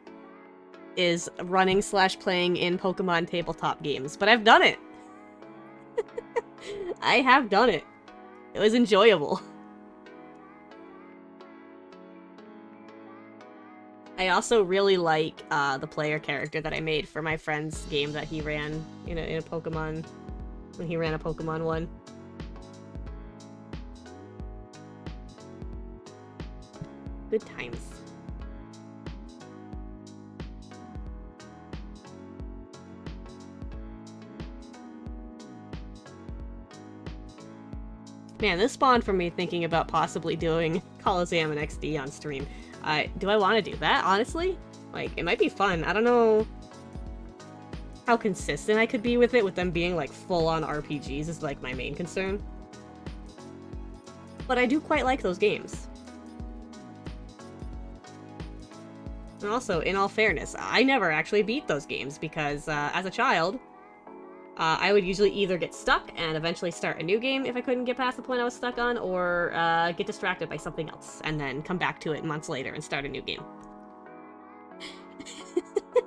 is running/playing in Pokemon tabletop games. But I've done it! I have done it. It was enjoyable. I also really like, the player character that I made for my friend's game that he ran in a Pokemon... when he ran a Pokemon one. Good times. Man, this spawned from me thinking about possibly doing Coliseum and XD on stream. Do I want to do that, honestly? Like, it might be fun. I don't know how consistent I could be with it, with them being like full-on RPGs is like my main concern. But I do quite like those games. And also, in all fairness, I never actually beat those games because as a child, I would usually either get stuck and eventually start a new game if I couldn't get past the point I was stuck on, or get distracted by something else and then come back to it months later and start a new game.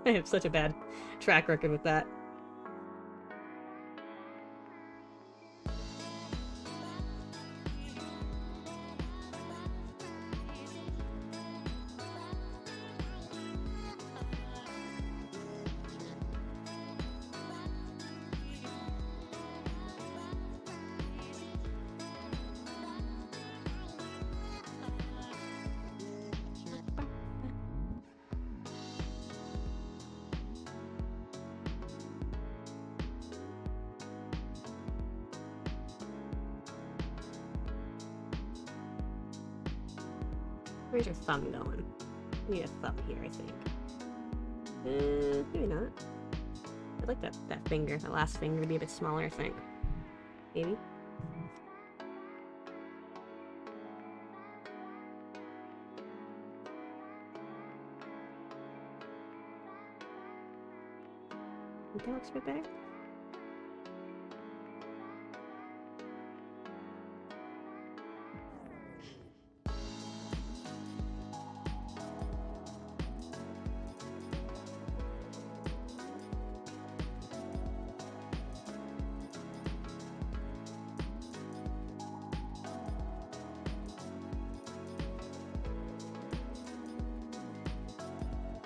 I have such a bad track record with that. Where's your thumb going? Need a thumb here, I think. Maybe not. I'd like that finger, that last finger, to be a bit smaller, I think. Maybe. I think that looks a bit better.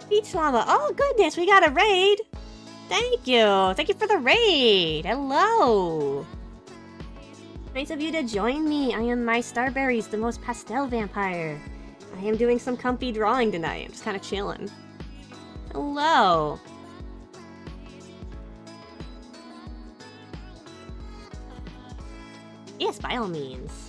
Beach Llama. Oh, goodness, we got a raid. Thank you. Thank you for the raid. Hello. Nice of you to join me. I am My Starberries, the most pastel vampire. I am doing some comfy drawing tonight. I'm just kind of chilling. Hello. Yes, by all means.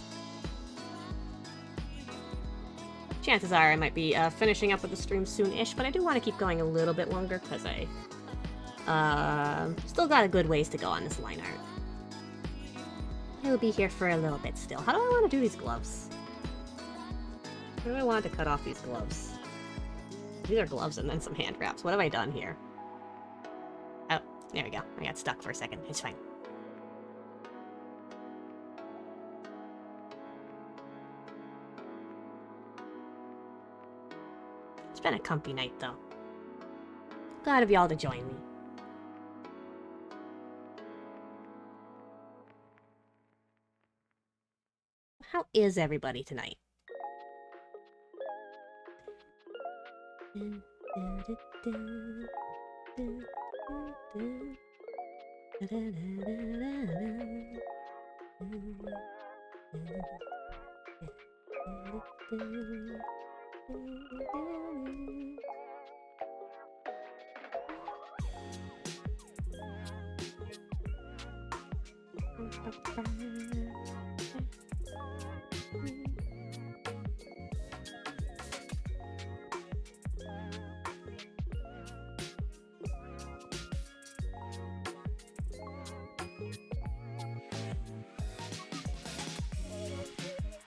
Chances are I might be finishing up with the stream soon-ish, but I do want to keep going a little bit longer because I still got a good ways to go on this line art. I will be here for a little bit still. How do I want to do these gloves? How do I want to cut off these gloves? These are gloves and then some hand wraps. What have I done here? Oh, there we go. I got stuck for a second. It's fine. It's been a comfy night, though. Glad of y'all to join me. How is everybody tonight?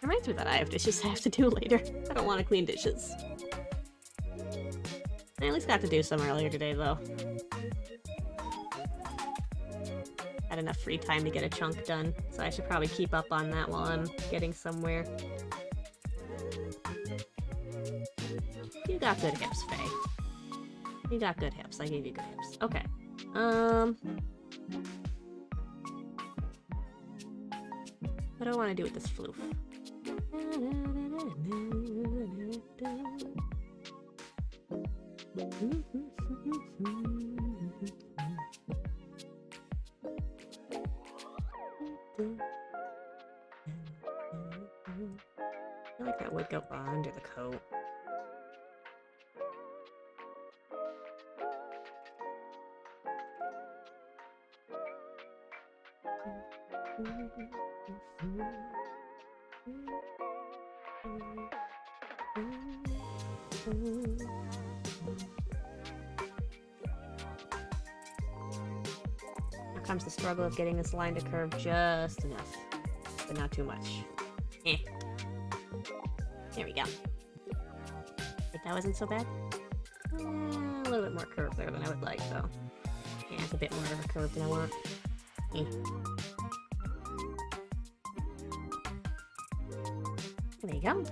Reminds me that I have dishes I have to do later. I don't want to clean dishes. I at least got to do some earlier today, though. Had enough free time to get a chunk done, so I should probably keep up on that while I'm getting somewhere. You got good hips, Faye. You got good hips. I gave you good hips. Okay. What do I want to do with this floof? I feel like that would go under the coat. Here comes the struggle of getting this line to curve just enough, but not too much. Eh. There we go. Think that wasn't so bad? A little bit more curve there than I would like, though. Yeah, it's a bit more of a curve than I want. Eh. There you go.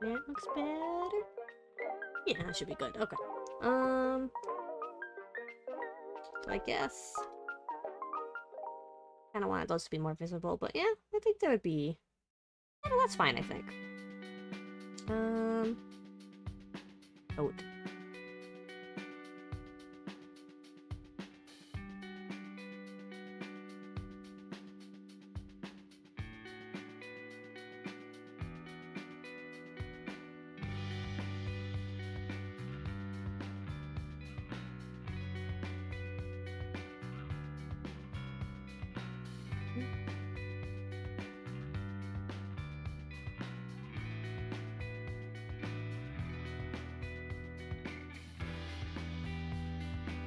That looks better. Yeah, that should be good. Okay. So I guess kind of wanted those to be more visible, but yeah, I think that would be. Yeah, that's fine. I think. Oh.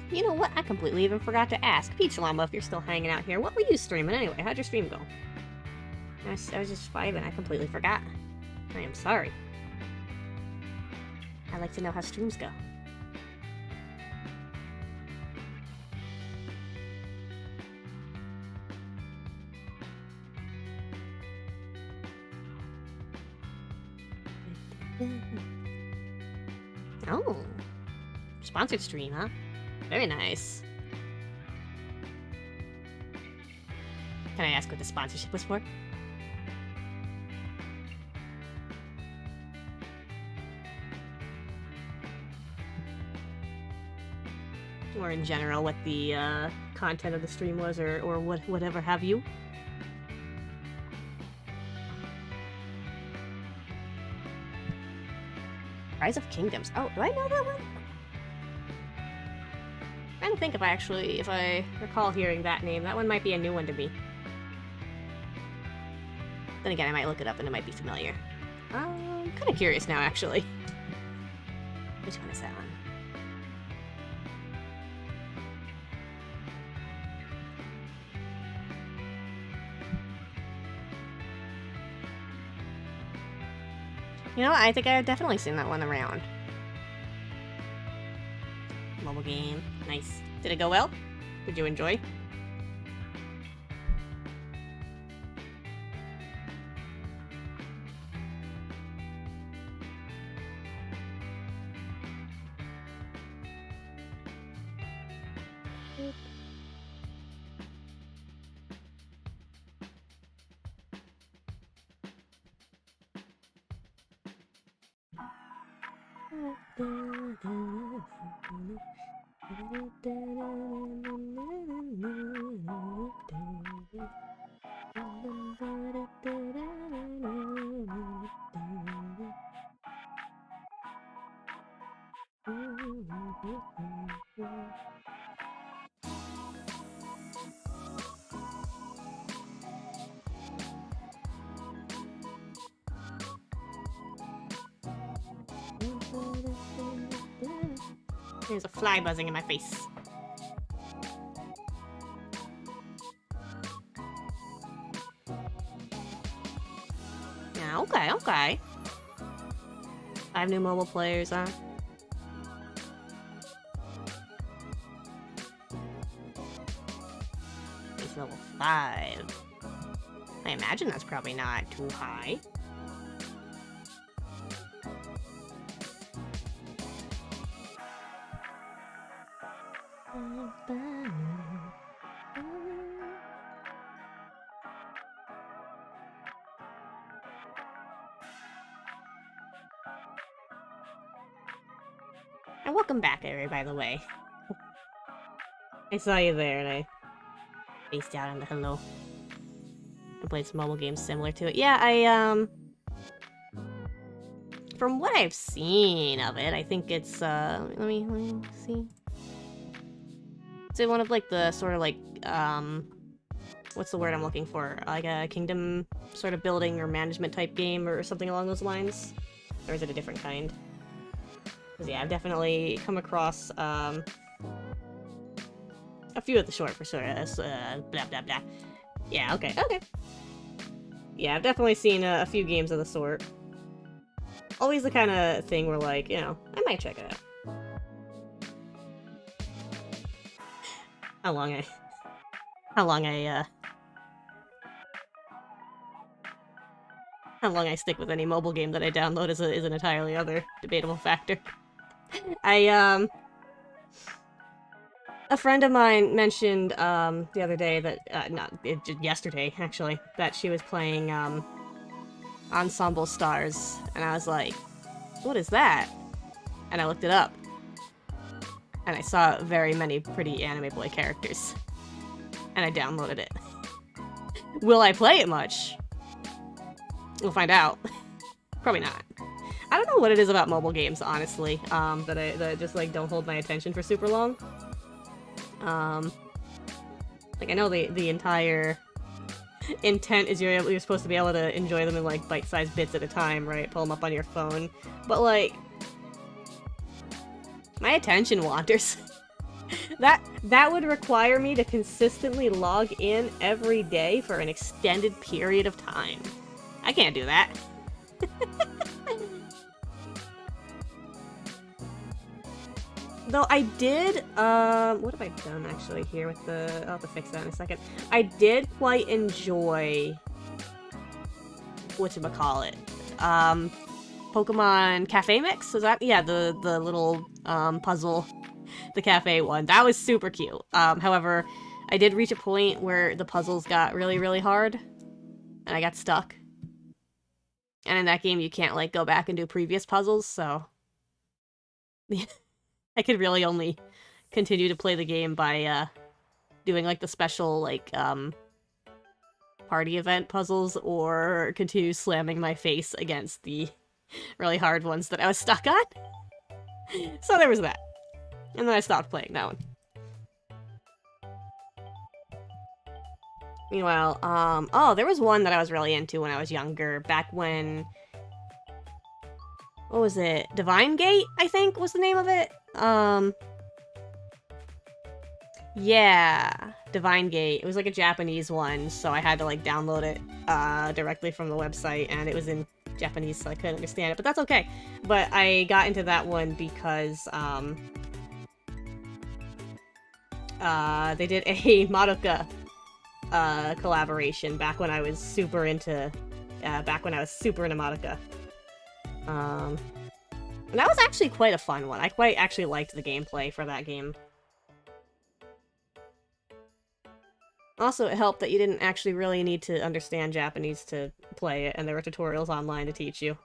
You know what? I completely even forgot to ask. Peach Llama, if you're still hanging out here, what were you streaming anyway? How'd your stream go? I was just 5 and I completely forgot. I am sorry. I like to know how streams go. Oh. Sponsored stream, huh? Very nice. Can I ask what the sponsorship was for? Or in general, what the content of the stream was, or whatever have you? Rise of Kingdoms. Oh, do I know that one? I'm trying to think if I recall hearing that name. That one might be a new one to me. Then again, I might look it up and it might be familiar. I'm kind of curious now, actually. Which one is that one? You know what? I think I've definitely seen that one around. Mobile game. Nice. Did it go well? Did you enjoy? There's a fly buzzing in my face. Yeah, okay, okay. 5 new mobile players, huh? It's level 5. I imagine that's probably not too high. And welcome back, Ari, by the way. I saw you there and I spaced out on the hello. I played some mobile games similar to it. Yeah, from what I've seen of it, I think it's, let me see. It's one of, like, the sort of, like, what's the word I'm looking for? Like a kingdom sort of building or management type game or something along those lines? Or is it a different kind? Because, yeah, I've definitely come across, a few of the short for sort of, blah, blah, blah. Yeah, okay. Yeah, I've definitely seen a few games of the sort. Always the kind of thing where, like, you know, I might check it out. How long I How long I stick with any mobile game that I download is an entirely other debatable factor. A friend of mine mentioned the other day that yesterday actually, that she was playing Ensemble Stars, and I was like, "What is that?" And I looked it up, and I saw very many pretty anime boy characters, and I downloaded it. Will I play it much? We'll find out. Probably not. I don't know what it is about mobile games, honestly, that just like don't hold my attention for super long. Like I know the entire intent is you're supposed to be able to enjoy them in like bite-sized bits at a time, right? Pull them up on your phone, but like my attention wanders. That would require me to consistently log in every day for an extended period of time. I can't do that. Though I did, what have I done actually here with the, I'll have to fix that in a second. I did quite enjoy, whatchamacallit, Pokemon Cafe Mix, is that? Yeah, the little, puzzle, the cafe one. That was super cute. However, I did reach a point where the puzzles got really, really hard, and I got stuck. And in that game, you can't, like, go back and do previous puzzles, so I could really only continue to play the game by, doing, like, the special, like, party event puzzles, or continue slamming my face against the really hard ones that I was stuck on. So there was that. And then I stopped playing that one. Meanwhile, oh, there was one that I was really into when I was younger, back when, what was it? Divine Gate, I think, was the name of it? Yeah, Divine Gate. It was like a Japanese one, so I had to, like, download it, directly from the website, and it was in Japanese, so I couldn't understand it, but that's okay. But I got into that one because, they did a Madoka collaboration back when I was super into Madoka. And that was actually quite a fun one. I quite actually liked the gameplay for that game. Also, it helped that you didn't actually really need to understand Japanese to play it, and there were tutorials online to teach you.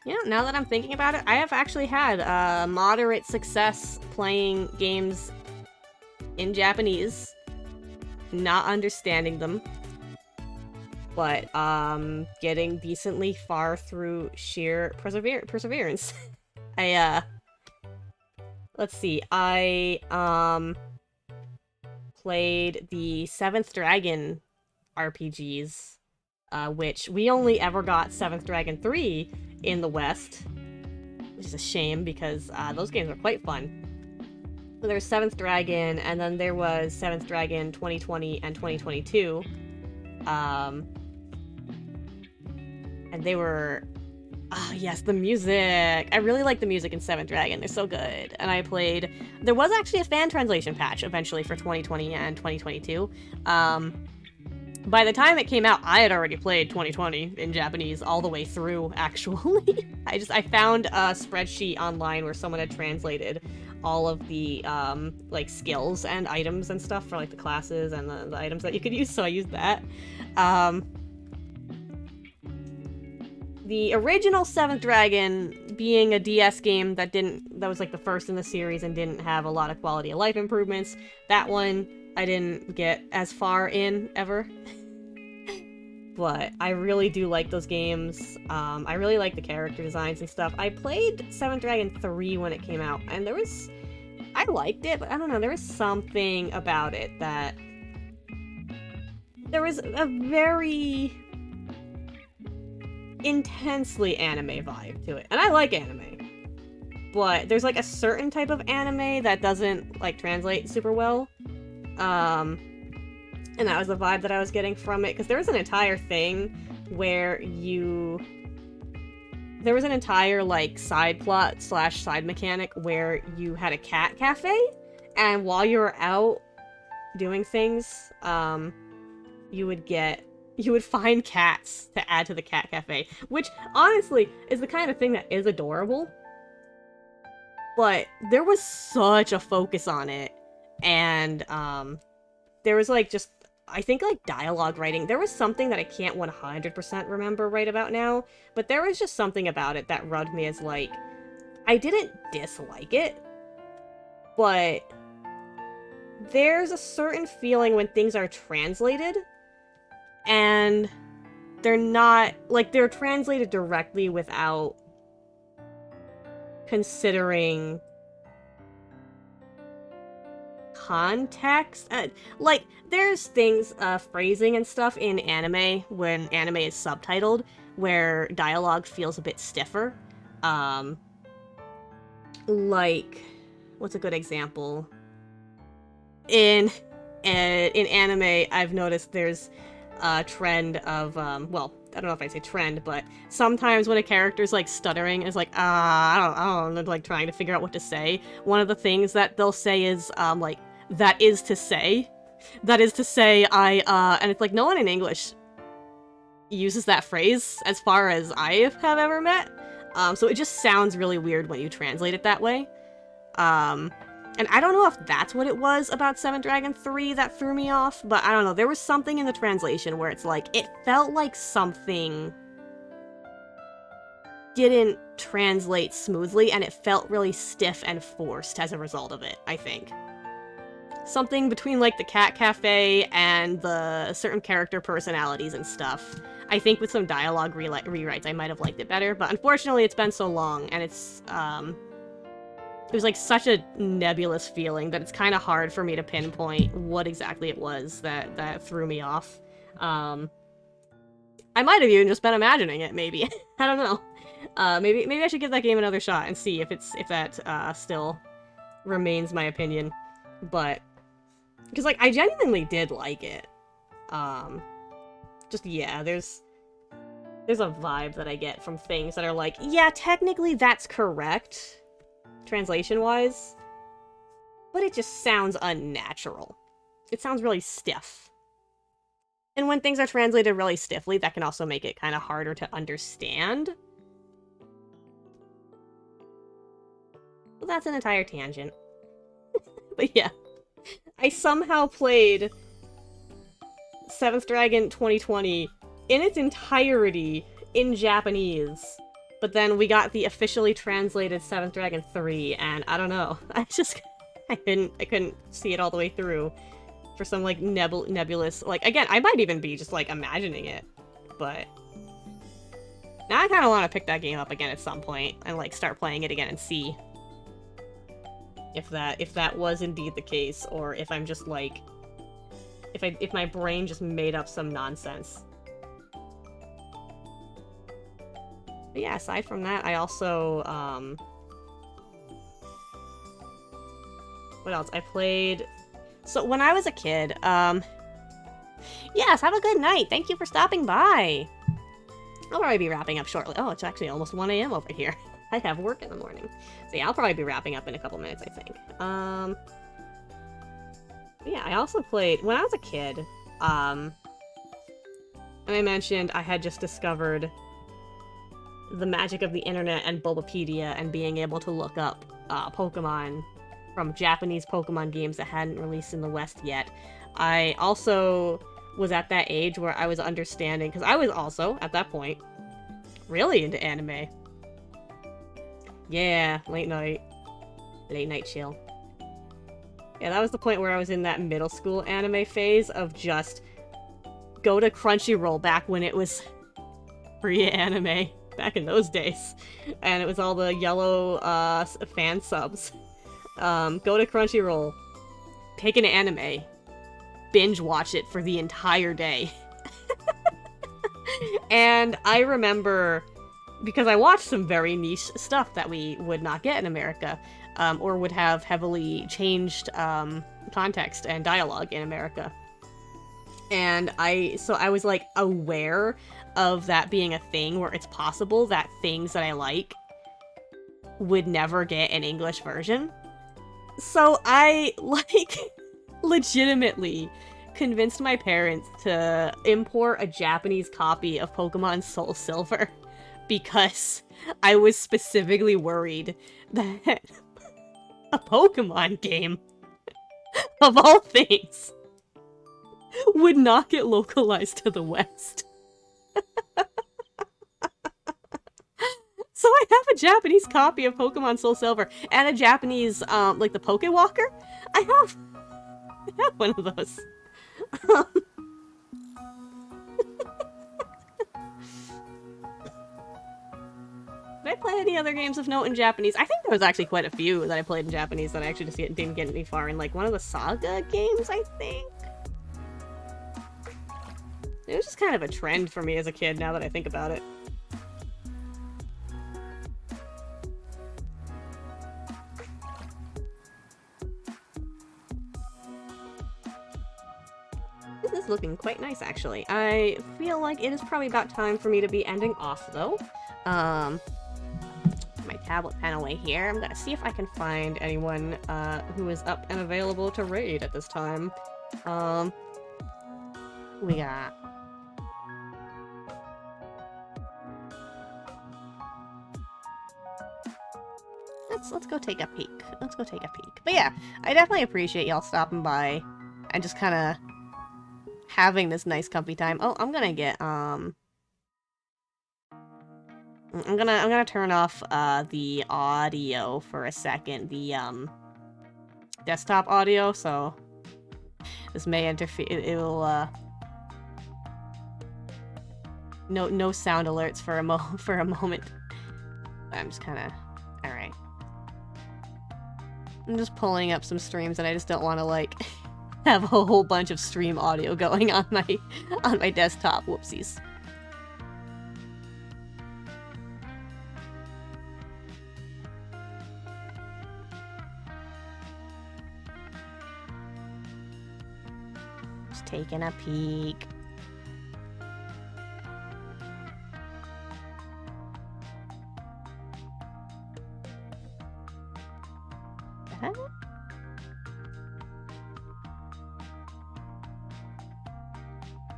Yeah, now that I'm thinking about it, I have actually had moderate success playing games in Japanese, not understanding them, but getting decently far through sheer perseverance. Let's see, I played the Seventh Dragon RPGs, which we only ever got Seventh Dragon 3 in the West, which is a shame because those games are quite fun. So there was Seventh Dragon, and then there was Seventh Dragon 2020 and 2022, and they were, oh yes, the music. I really like the music in Seventh Dragon. They're so good. And I played, there was actually a fan translation patch eventually for 2020 and 2022. By the time it came out, I had already played 2020 in Japanese all the way through, actually. I found a spreadsheet online where someone had translated all of the, like, skills and items and stuff for, like, the classes and the items that you could use, so I used that. The original Seventh Dragon being a DS game that was, like, the first in the series and didn't have a lot of quality of life improvements, that one I didn't get as far in, ever. But I really do like those games. I really like the character designs and stuff. I played Seventh Dragon 3 when it came out, and I liked it, but I don't know, there was something about it that there was a very intensely anime vibe to it. And I like anime. But there's like a certain type of anime that doesn't like translate super well. And that was the vibe that I was getting from it, because there was an entire thing where there was an entire like side plot / side mechanic where you had a cat cafe, and while you were out doing things, you would find cats to add to the cat cafe, which honestly is the kind of thing that is adorable. But there was such a focus on it, and there was like just, I think like dialogue writing. There was something that I can't 100% remember right about now, but there was just something about it that rubbed me as like, I didn't dislike it, but there's a certain feeling when things are translated and they're not, like, they're translated directly without considering context. Like, there's things, phrasing and stuff in anime when anime is subtitled where dialogue feels a bit stiffer. Like, what's a good example? In anime, I've noticed there's a trend of, well, I don't know if I say trend, but sometimes when a character's like stuttering, is like, I don't know, like trying to figure out what to say, one of the things that they'll say is, like, that is to say, and it's like, no one in English uses that phrase as far as I have ever met, so it just sounds really weird when you translate it that way. And I don't know if that's what it was about 7th Dragon 3 that threw me off, but I don't know, there was something in the translation where it's like, it felt like something didn't translate smoothly, and it felt really stiff and forced as a result of it, I think. Something between, like, the cat cafe and the certain character personalities and stuff. I think with some dialogue rewrites, I might have liked it better, but unfortunately it's been so long, and it's, it was like such a nebulous feeling that it's kind of hard for me to pinpoint what exactly it was that threw me off. I might have even just been imagining it, maybe. I don't know. Maybe I should give that game another shot and see if that still remains my opinion. But because, like, I genuinely did like it. Just, yeah, there's a vibe that I get from things that are like, yeah, technically that's correct, translation-wise, but it just sounds unnatural. It sounds really stiff. And when things are translated really stiffly, that can also make it kind of harder to understand. Well, that's an entire tangent. But yeah, I somehow played 7th Dragon 2020 in its entirety in Japanese. But then we got the officially translated 7th Dragon 3, and I don't know. I couldn't see it all the way through for some, like, nebulous, like, again, I might even be just, like, imagining it, but now I kind of want to pick that game up again at some point and, like, start playing it again and see if that was indeed the case, or if I'm just, like, if my brain just made up some nonsense. But yeah, aside from that, I also, what else? I played... So, when I was a kid, yes, have a good night! Thank you for stopping by! I'll probably be wrapping up shortly. Oh, it's actually almost 1 a.m. over here. I have work in the morning. So yeah, I'll probably be wrapping up in a couple minutes, I think. Yeah, I also played... When I was a kid, and I mentioned I had just discovered the magic of the internet and Bulbapedia and being able to look up Pokemon from Japanese Pokemon games that hadn't released in the West yet. I also was at that age where I was understanding, because I was also, at that point, really into anime. Yeah, late night chill. Yeah, that was the point where I was in that middle school anime phase of just go to Crunchyroll back when it was free anime. Back in those days. And it was all the yellow fan subs. Go to Crunchyroll. Pick an anime. binge watch it for the entire day. And I remember, because I watched some very niche stuff that we would not get in America, or would have heavily changed context and dialogue in America. And I was like aware of that being a thing where it's possible that things that I like would never get an English version. So I like legitimately convinced my parents to import a Japanese copy of Pokemon Soul Silver because I was specifically worried that a Pokemon game, of all things, would not get localized to the West. So I have a Japanese copy of Pokemon Soul Silver and a Japanese, like the Pokewalker. I have one of those. Did I play any other games of note in Japanese? I think there was actually quite a few that I played in Japanese that I actually just didn't get any far in. Like one of the Saga games, I think. It was just kind of a trend for me as a kid now that I think about it. This is looking quite nice, actually. I feel like it is probably about time for me to be ending off, though. My tablet pen away here. I'm gonna see if I can find anyone who is up and available to raid at this time. We got... Let's go take a peek. Let's go take a peek. But yeah, I definitely appreciate y'all stopping by and just kind of having this nice comfy time. Oh, I'm gonna get I'm gonna turn off the audio for a second, the desktop audio, so this may interfere. It will no sound alerts for a moment. I'm just kind of all right. I'm just pulling up some streams and I just don't want to like have a whole bunch of stream audio going on my desktop. Whoopsies. Just taking a peek.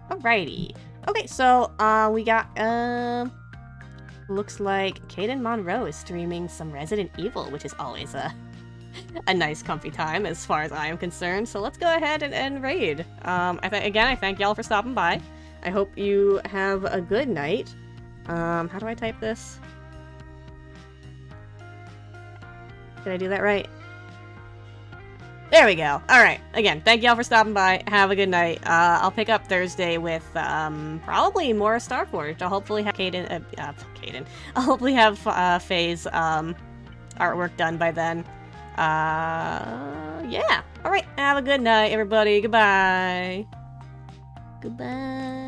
Alrighty. Okay, so we got looks like Caden Monroe is streaming some Resident Evil, which is always a nice comfy time as far as I am concerned. So let's go ahead and raid. Again, I thank y'all for stopping by. I hope you have a good night. How do I type this? Did I do that right? There we go. Alright, again, thank y'all for stopping by. Have a good night. I'll pick up Thursday with, probably more Starforged. I'll hopefully have I'll hopefully have, Faye's, artwork done by then. Yeah. Alright, have a good night, everybody. Goodbye. Goodbye.